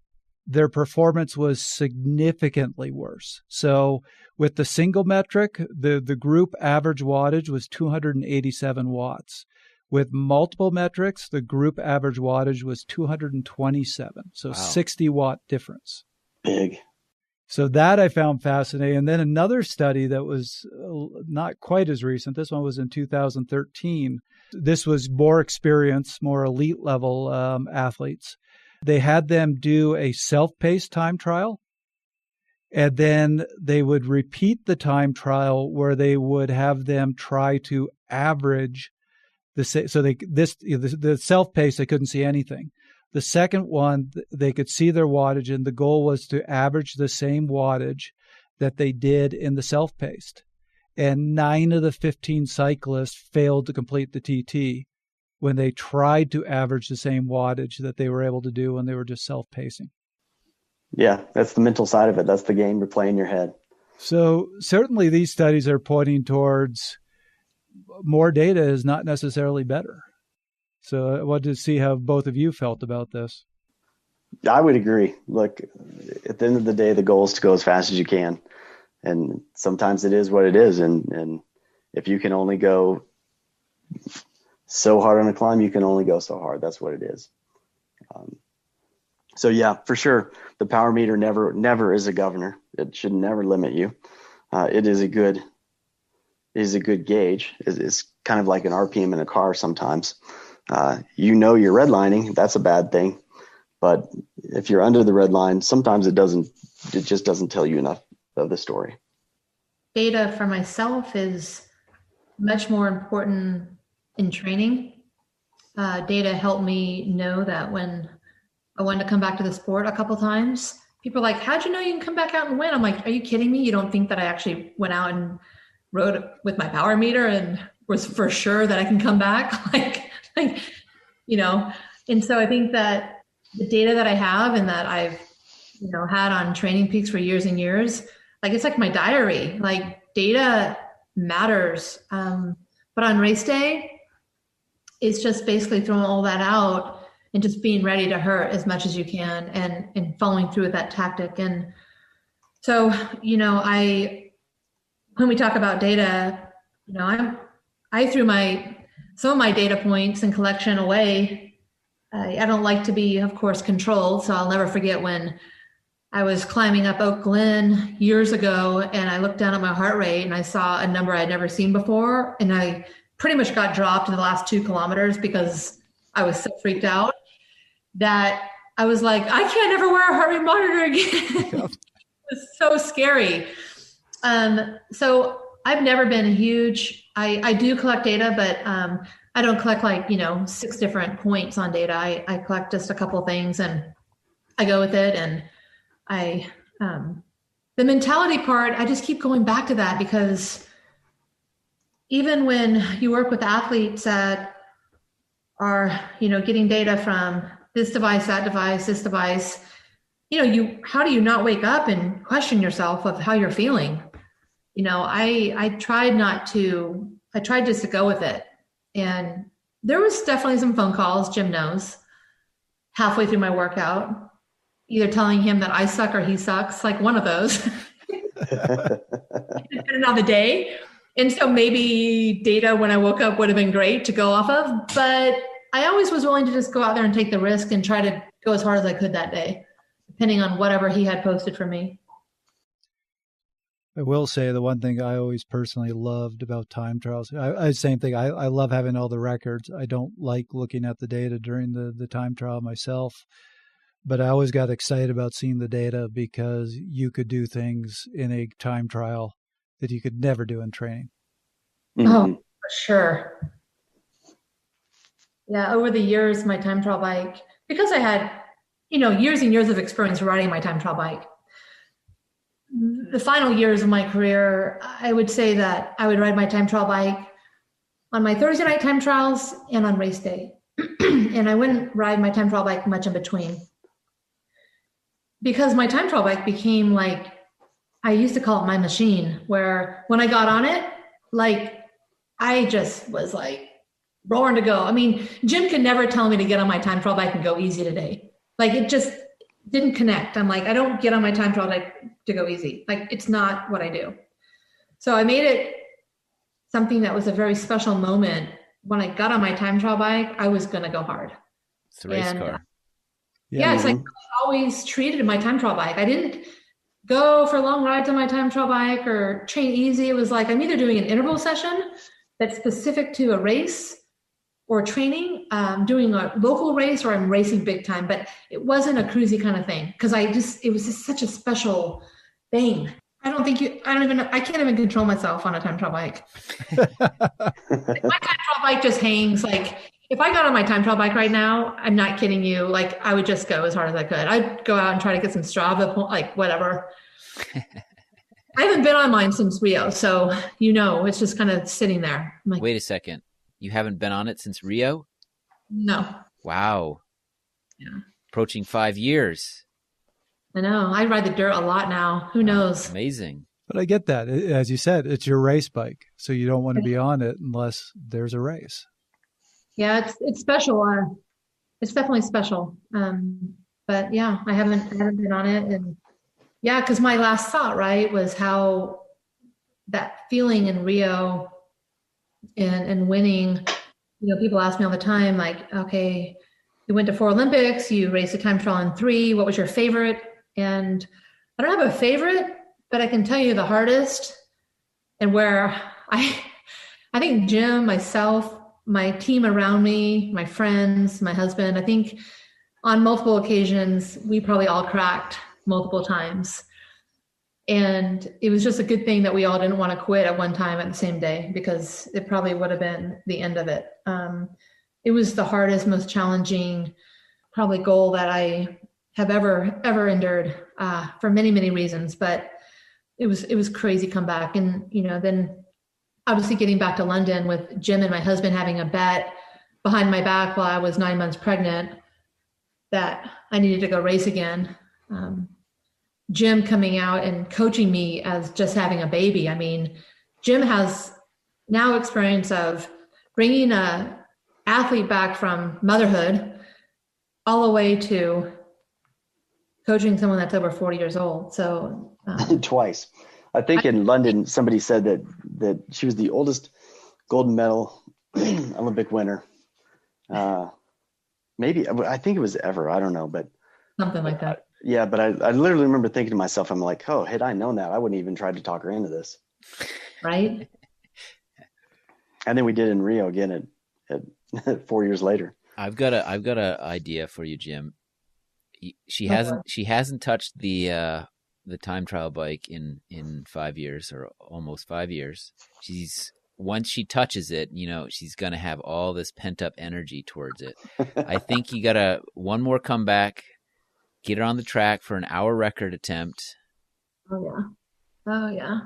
Speaker 5: their performance was significantly worse. So with the single metric, the group average wattage was 287 watts. With multiple metrics, the group average wattage was 227. So wow. 60 watt difference.
Speaker 4: Big.
Speaker 5: So that I found fascinating. And then another study that was not quite as recent, this one was in 2013. This was more experienced, more elite level athletes. They had them do a self-paced time trial, and then they would repeat the time trial where they would have them try to average the self-paced, they couldn't see anything. The second one, they could see their wattage, and the goal was to average the same wattage that they did in the self-paced. and 9 of the 15 cyclists failed to complete the TT when they tried to average the same wattage that they were able to do when they were just self-pacing.
Speaker 4: Yeah, that's the mental side of it. That's the game you're playing in your head.
Speaker 5: So certainly these studies are pointing towards more data is not necessarily better. So I wanted to see how both of you felt about this.
Speaker 4: I would agree. Look, at the end of the day, the goal is to go as fast as you can. And sometimes it is what it is. And if you can only go so hard on a climb, you can only go so hard. That's what it is. So yeah, for sure. The power meter never is a governor. It should never limit you. It is a good gauge. It's kind of like an RPM in a car sometimes. You're redlining. That's a bad thing. But if you're under the red line, sometimes it just doesn't tell you enough of the story.
Speaker 3: Data for myself is much more important in training. Data helped me know that when I wanted to come back to the sport a couple times, people are like, how'd you know you can come back out and win? I'm like, are you kidding me? You don't think that I actually went out and rode with my power meter and was for sure that I can come back? And so I think that the data that I have and that I've, had on Training Peaks for years and years, it's like my diary. Data matters. But on race day, it's just basically throwing all that out and just being ready to hurt as much as you can and following through with that tactic. And so, when we talk about data, I threw some of my data points and collection away. I don't like to be, of course, controlled. So I'll never forget when I was climbing up Oak Glen years ago and I looked down at my heart rate and I saw a number I'd never seen before. And I pretty much got dropped in the last 2 kilometers because I was so freaked out that I was like, I can't ever wear a heart rate monitor again. It was so scary. So I've never been a huge, I do collect data, but I don't collect 6 different points on data. I collect just a couple things and I go with it. And the mentality part, I just keep going back to that because even when you work with athletes that are, getting data from this device, that device, this device, how do you not wake up and question yourself of how you're feeling? I tried just to go with it. And there was definitely some phone calls, Jim knows, halfway through my workout, either telling him that I suck or he sucks, one of those, depending on the day. And so maybe data when I woke up would have been great to go off of, but I always was willing to just go out there and take the risk and try to go as hard as I could that day, depending on whatever he had posted for me.
Speaker 5: I will say the one thing I always personally loved about time trials, same thing. I love having all the records. I don't like looking at the data during the time trial myself, but I always got excited about seeing the data because you could do things in a time trial that you could never do in training.
Speaker 3: Mm-hmm. Oh, for sure. Yeah, over the years, my time trial bike, because I had, years and years of experience riding my time trial bike, the final years of my career, I would say that I would ride my time trial bike on my Thursday night time trials and on race day. And I wouldn't ride my time trial bike much in between. Because my time trial bike became I used to call it my machine, where when I got on it, I just was roaring to go. I mean, Jim could never tell me to get on my time trial bike and go easy today. It just didn't connect. I'm I don't get on my time trial bike to go easy. It's not what I do. So I made it something that was a very special moment. When I got on my time trial bike, I was going to go hard.
Speaker 1: It's a race car.
Speaker 3: Yeah, it's I always treated my time trial bike. I didn't go for long rides on my time trial bike or train easy. It was I'm either doing an interval session that's specific to a race or training, doing a local race, or I'm racing big time, but it wasn't a cruisy kind of thing. Cause it was just such a special thing. I can't even control myself on a time trial bike. My time trial bike just hangs. If I got on my time trial bike right now, I'm not kidding you. I would just go as hard as I could. I'd go out and try to get some Strava, whatever. I haven't been on mine since Rio, so it's just kind of sitting there. I'm like,
Speaker 1: wait a second. You haven't been on it since Rio?
Speaker 3: No.
Speaker 1: Wow.
Speaker 3: Yeah.
Speaker 1: Approaching 5 years.
Speaker 3: I know. I ride the dirt a lot now. Who knows?
Speaker 1: Amazing.
Speaker 5: But I get that. As you said, it's your race bike, so you don't want to be on it unless there's a race.
Speaker 3: Yeah, it's special. It's definitely special. But yeah, I haven't been on it, and yeah, because my last thought, right, was how that feeling in Rio and winning. People ask me all the time, like, okay, you went to 4 Olympics, you raced a time trial in 3. What was your favorite? And I don't have a favorite, but I can tell you the hardest, and where I think Jim, myself, my team around me, my friends, my husband, I think on multiple occasions, we probably all cracked multiple times. And it was just a good thing that we all didn't want to quit at one time at the same day, because it probably would have been the end of it. It was the hardest, most challenging, probably goal that I have ever endured for many, many reasons. But it was crazy comeback. And, then obviously getting back to London with Jim and my husband having a bet behind my back while I was 9 months pregnant that I needed to go race again. Jim coming out and coaching me as just having a baby. I mean, Jim has now experience of bringing a athlete back from motherhood all the way to coaching someone that's over 40 years old. So
Speaker 4: twice. I think in London, somebody said that she was the oldest gold medal Olympic winner. Maybe, I think it was ever. I don't know, but
Speaker 3: something like that.
Speaker 4: Yeah, but I literally remember thinking to myself, I'm like, oh, had I known that, I wouldn't even try to talk her into this.
Speaker 3: Right.
Speaker 4: And then we did in Rio again at 4 years later.
Speaker 1: I've got a idea for you, Jim. She hasn't touched the time trial bike in 5 years, or almost 5 years. Once she touches it, she's going to have all this pent up energy towards it. I think you got one more comeback, get her on the track for an hour record attempt.
Speaker 3: Oh yeah.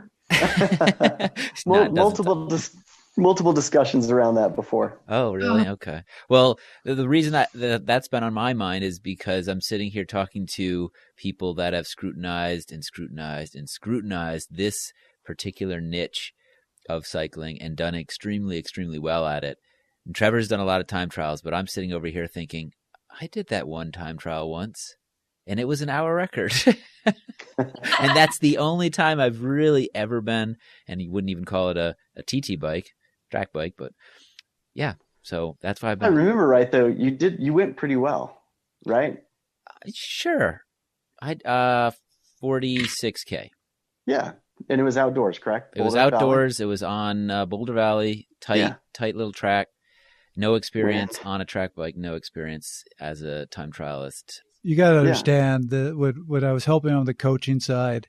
Speaker 4: Multiple discussions around that before.
Speaker 1: Oh, really? Okay. Well, the reason that's been on my mind is because I'm sitting here talking to people that have scrutinized this particular niche of cycling and done extremely, extremely well at it. And Trevor's done a lot of time trials, but I'm sitting over here thinking, I did that one time trial once, and it was an hour record. And that's the only time I've really ever been, and you wouldn't even call it a TT bike, track bike, but yeah. So that's why I've been.
Speaker 4: I remember right though. You went pretty well, right?
Speaker 1: Sure. 46K.
Speaker 4: Yeah. And it was outdoors, correct?
Speaker 1: It was outdoors. Valley. It was on Boulder Valley, tight little track. No experience on a track bike, no experience as a time trialist.
Speaker 5: You got to understand that what I was helping on the coaching side,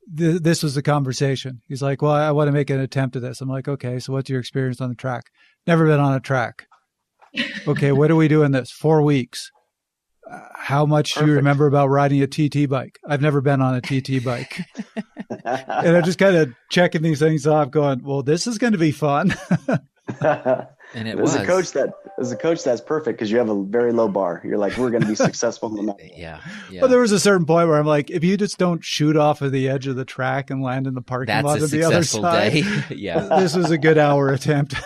Speaker 5: this was the conversation. He's like, well, I want to make an attempt at this. I'm like, okay, so what's your experience on the track? Never been on a track. Okay, what are we doing this? 4 weeks. How much do you remember about riding a TT bike? I've never been on a TT bike. And I'm just kind of checking these things off going, well, this is going to be fun.
Speaker 1: And it
Speaker 4: as
Speaker 1: was.
Speaker 4: As a coach, that's perfect because you have a very low bar. You're like, we're going to be successful no matter what.
Speaker 1: Yeah.
Speaker 5: But there was a certain point where I'm like, if you just don't shoot off of the edge of the track and land in the parking lot on the other side, this was a good hour attempt.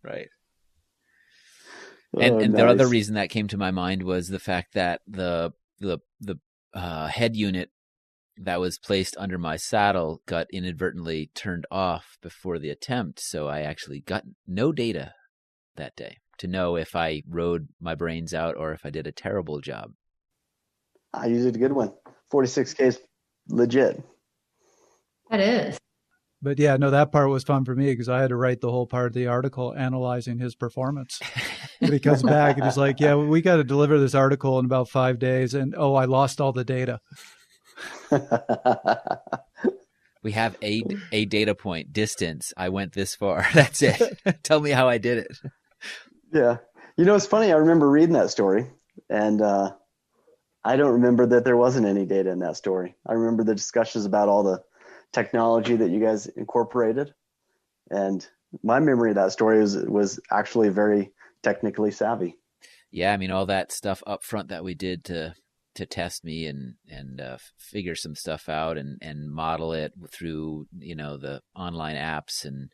Speaker 1: Right. And the other reason that came to my mind was the fact that the head unit that was placed under my saddle got inadvertently turned off before the attempt. So I actually got no data that day to know if I rode my brains out or if I did a terrible job.
Speaker 4: You did a good one. 46K is legit.
Speaker 3: That is.
Speaker 5: But yeah, no, that part was fun for me because I had to write the whole part of the article analyzing his performance. When he comes back and he's like, yeah, we got to deliver this article in about 5 days. And I lost all the data.
Speaker 1: We have a data point, distance. I went this far. That's it. Tell me how I did it.
Speaker 4: Yeah. It's funny. I remember reading that story and I don't remember that there wasn't any data in that story. I remember the discussions about all the technology that you guys incorporated. And my memory of that story was actually very technically savvy.
Speaker 1: Yeah, I mean, all that stuff up front that we did to test me and figure some stuff out and model it through, the online apps and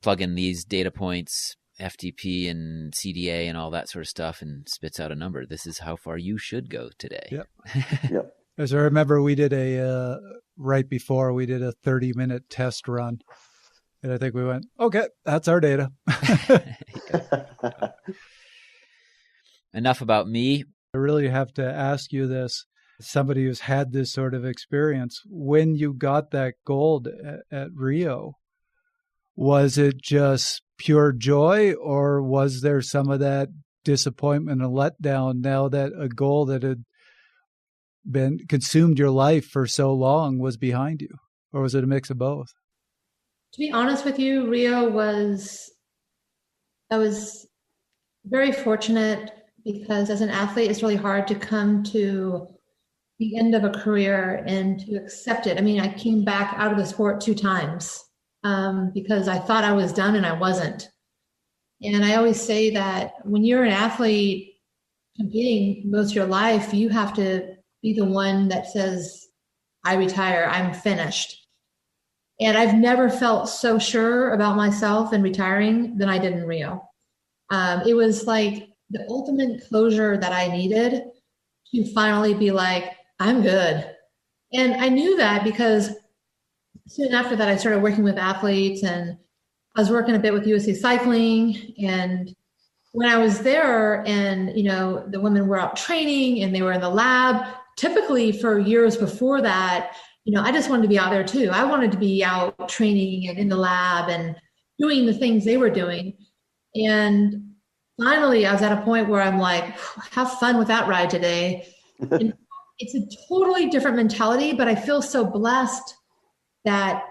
Speaker 1: plug in these data points, FTP and CDA and all that sort of stuff, and spits out a number. This is how far you should go today.
Speaker 5: Yep.
Speaker 4: Yep.
Speaker 5: As I remember, we did right before we did a 30-minute test run. And I think we went, okay, that's our data.
Speaker 1: Enough about me.
Speaker 5: I really have to ask you this, somebody who's had this sort of experience, when you got that gold at Rio, was it just pure joy, or was there some of that disappointment and letdown now that a goal that had been consumed your life for so long was behind you? Or was it a mix of both?
Speaker 3: To be honest with you, Rio I was very fortunate, because as an athlete, it's really hard to come to the end of a career and to accept it. I mean, I came back out of the sport 2 times because I thought I was done and I wasn't. And I always say that when you're an athlete competing most of your life, you have to be the one that says, I retire, I'm finished. And I've never felt so sure about myself in retiring than I did in Rio. It was like the ultimate closure that I needed to finally be like, I'm good. And I knew that because soon after that, I started working with athletes, and I was working a bit with USA Cycling. And when I was there and, the women were out training and they were in the lab, typically for years before that, I just wanted to be out there too. I wanted to be out training and in the lab and doing the things they were doing. And finally, I was at a point where I'm like, have fun with that ride today. And it's a totally different mentality, but I feel so blessed that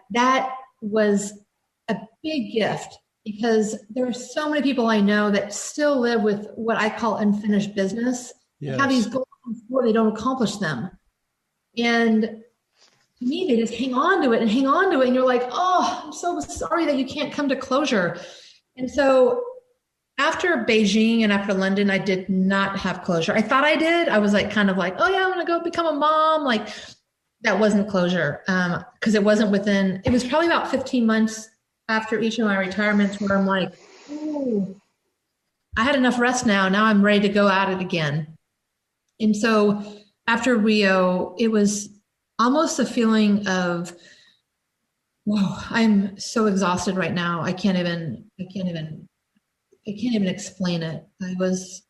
Speaker 3: was a big gift, because there are so many people I know that still live with what I call unfinished business.
Speaker 5: Yes.
Speaker 3: They have these goals before they don't accomplish them. And to me, they just hang on to it. And you're like, oh, I'm so sorry that you can't come to closure. And so after Beijing and after London, I did not have closure. I thought I did. I was kind of like, oh yeah, I'm going to go become a mom. That wasn't closure. Cause it was probably about 15 months after each of my retirements where I'm like, oh, I had enough rest now. Now I'm ready to go at it again. And so after Rio, it was almost a feeling of, whoa, I'm so exhausted right now. I can't even explain it. I was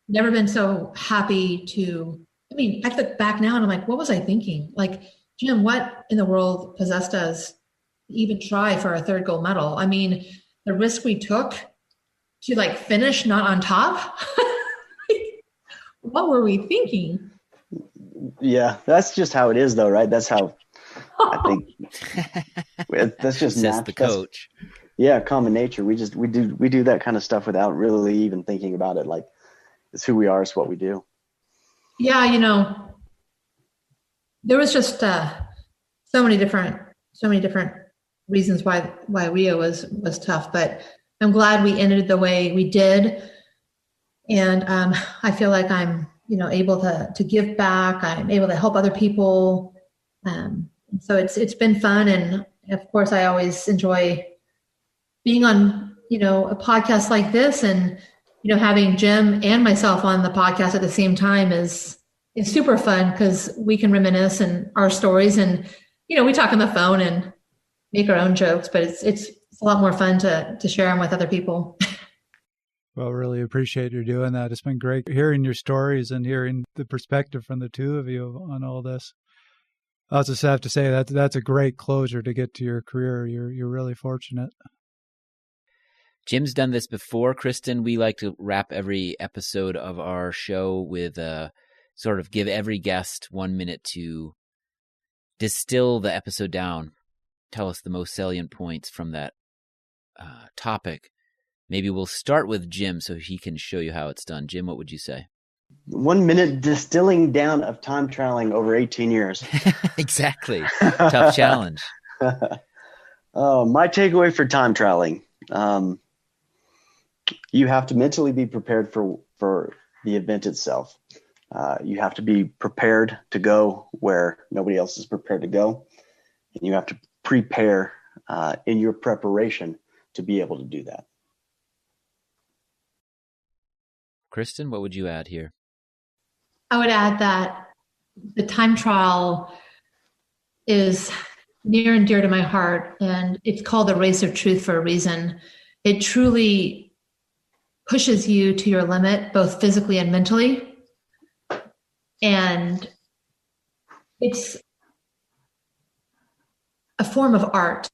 Speaker 3: never been so happy I look back now and I'm like, what was I thinking? Jim, what in the world possessed us to even try for a 3rd gold medal? I mean, the risk we took to finish not on top. What were we thinking?
Speaker 4: Yeah, that's just how it is though, right? That's how I think that's just
Speaker 1: says the coach.
Speaker 4: Yeah, common nature. We do that kind of stuff without really even thinking about it. It's who we are, it's what we do.
Speaker 3: Yeah, there was just so many different reasons why Rio was tough, but I'm glad we ended the way we did. And I feel like I'm, able to give back. I'm able to help other people. So it's been fun. And of course, I always enjoy being on, a podcast like this, and, having Jim and myself on the podcast at the same time is super fun, because we can reminisce and our stories, and, we talk on the phone and make our own jokes, but it's a lot more fun to share them with other people.
Speaker 5: Well, really appreciate you doing that. It's been great hearing your stories and hearing the perspective from the two of you on all this. I'll just have to say that's a great closure to get to your career. You're really fortunate.
Speaker 1: Jim's done this before, Kristin. We like to wrap every episode of our show with sort of give every guest 1 minute to distill the episode down. Tell us the most salient points from that topic. Maybe we'll start with Jim so he can show you how it's done. Jim, what would you say?
Speaker 4: 1 minute distilling down of time traveling over 18 years.
Speaker 1: Exactly. Tough challenge.
Speaker 4: My takeaway for time traveling. You have to mentally be prepared for the event itself. You have to be prepared to go where nobody else is prepared to go. And you have to prepare in your preparation to be able to do that.
Speaker 1: Kristin, what would you add here?
Speaker 3: I would add that the time trial is near and dear to my heart, and it's called the race of truth for a reason. It truly pushes you to your limit, both physically and mentally. And it's a form of art.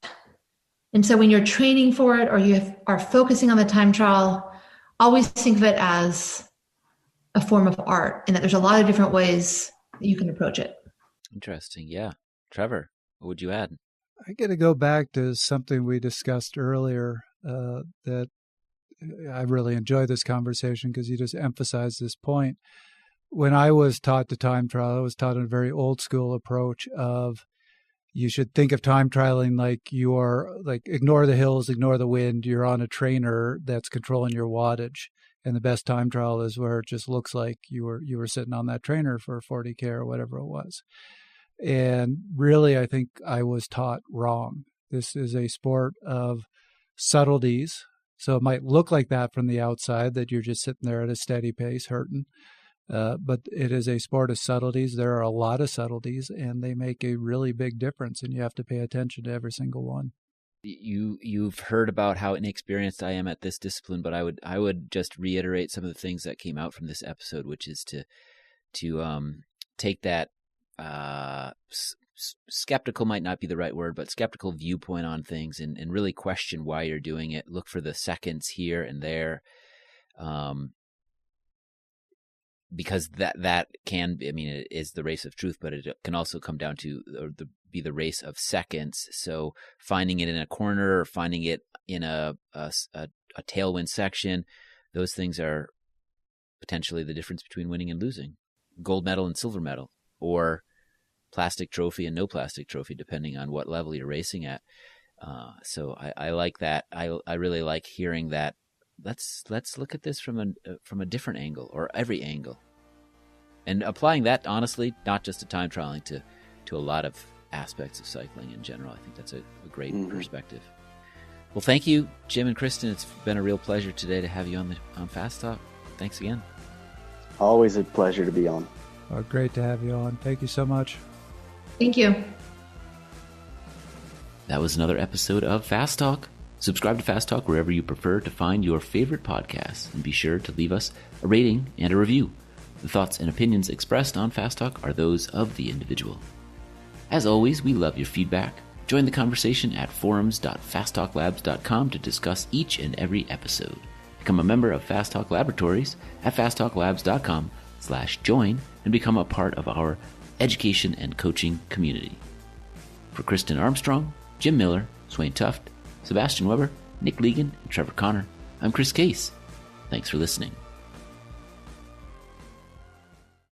Speaker 3: And so when you're training for it or you are focusing on the time trial, always think of it as a form of art, and that there's a lot of different ways that you can approach it.
Speaker 1: Interesting. Yeah. Trevor, what would you add?
Speaker 5: I got to go back to something we discussed earlier that I really enjoy this conversation because you just emphasized this point. When I was taught to time trial, I was taught a very old school approach of you should think of time trialing like you are like ignore the hills, ignore the wind. You're on a trainer that's controlling your wattage. And the best time trial is where it just looks like you were sitting on that trainer for 40K or whatever it was. And really, I think I was taught wrong. This is a sport of subtleties. So it might look like that from the outside, that you're just sitting there at a steady pace hurting. But it is a sport of subtleties. There are a lot of subtleties, and they make a really big difference, and you have to pay attention to every single one.
Speaker 1: You've heard about how inexperienced I am at this discipline, but I would just reiterate some of the things that came out from this episode, which is to take that skeptical might not be the right word, but skeptical viewpoint on things and really question why you're doing it. Look for the seconds here and there. Because that can be, I mean, it is the race of truth, but it can also come down to be the race of seconds. So finding it in a corner or finding it in a tailwind section, those things are potentially the difference between winning and losing. Gold medal and silver medal, or plastic trophy and no plastic trophy, depending on what level you're racing at. So I like that. I really like hearing that. Let's look at this from a different angle, or every angle, and applying that honestly, not just to time trialing, to a lot of aspects of cycling in general. I think that's a great perspective. Well, thank you, Jim and Kristin. It's been a real pleasure today to have you on Fast Talk. Thanks again.
Speaker 4: Always a pleasure to be on.
Speaker 5: Oh, great to have you on. Thank you so much.
Speaker 3: Thank you.
Speaker 1: That was another episode of Fast Talk. Subscribe to Fast Talk wherever you prefer to find your favorite podcasts, and be sure to leave us a rating and a review. The thoughts and opinions expressed on Fast Talk are those of the individual. As always, we love your feedback. Join the conversation at forums.fasttalklabs.com to discuss each and every episode. Become a member of Fast Talk Laboratories at fasttalklabs.com/join and become a part of our education and coaching community. For Kristin Armstrong, Jim Miller, Swain Tuft, Sebastian Weber, Nick Legan, and Trevor Connor, I'm Chris Case. Thanks for listening.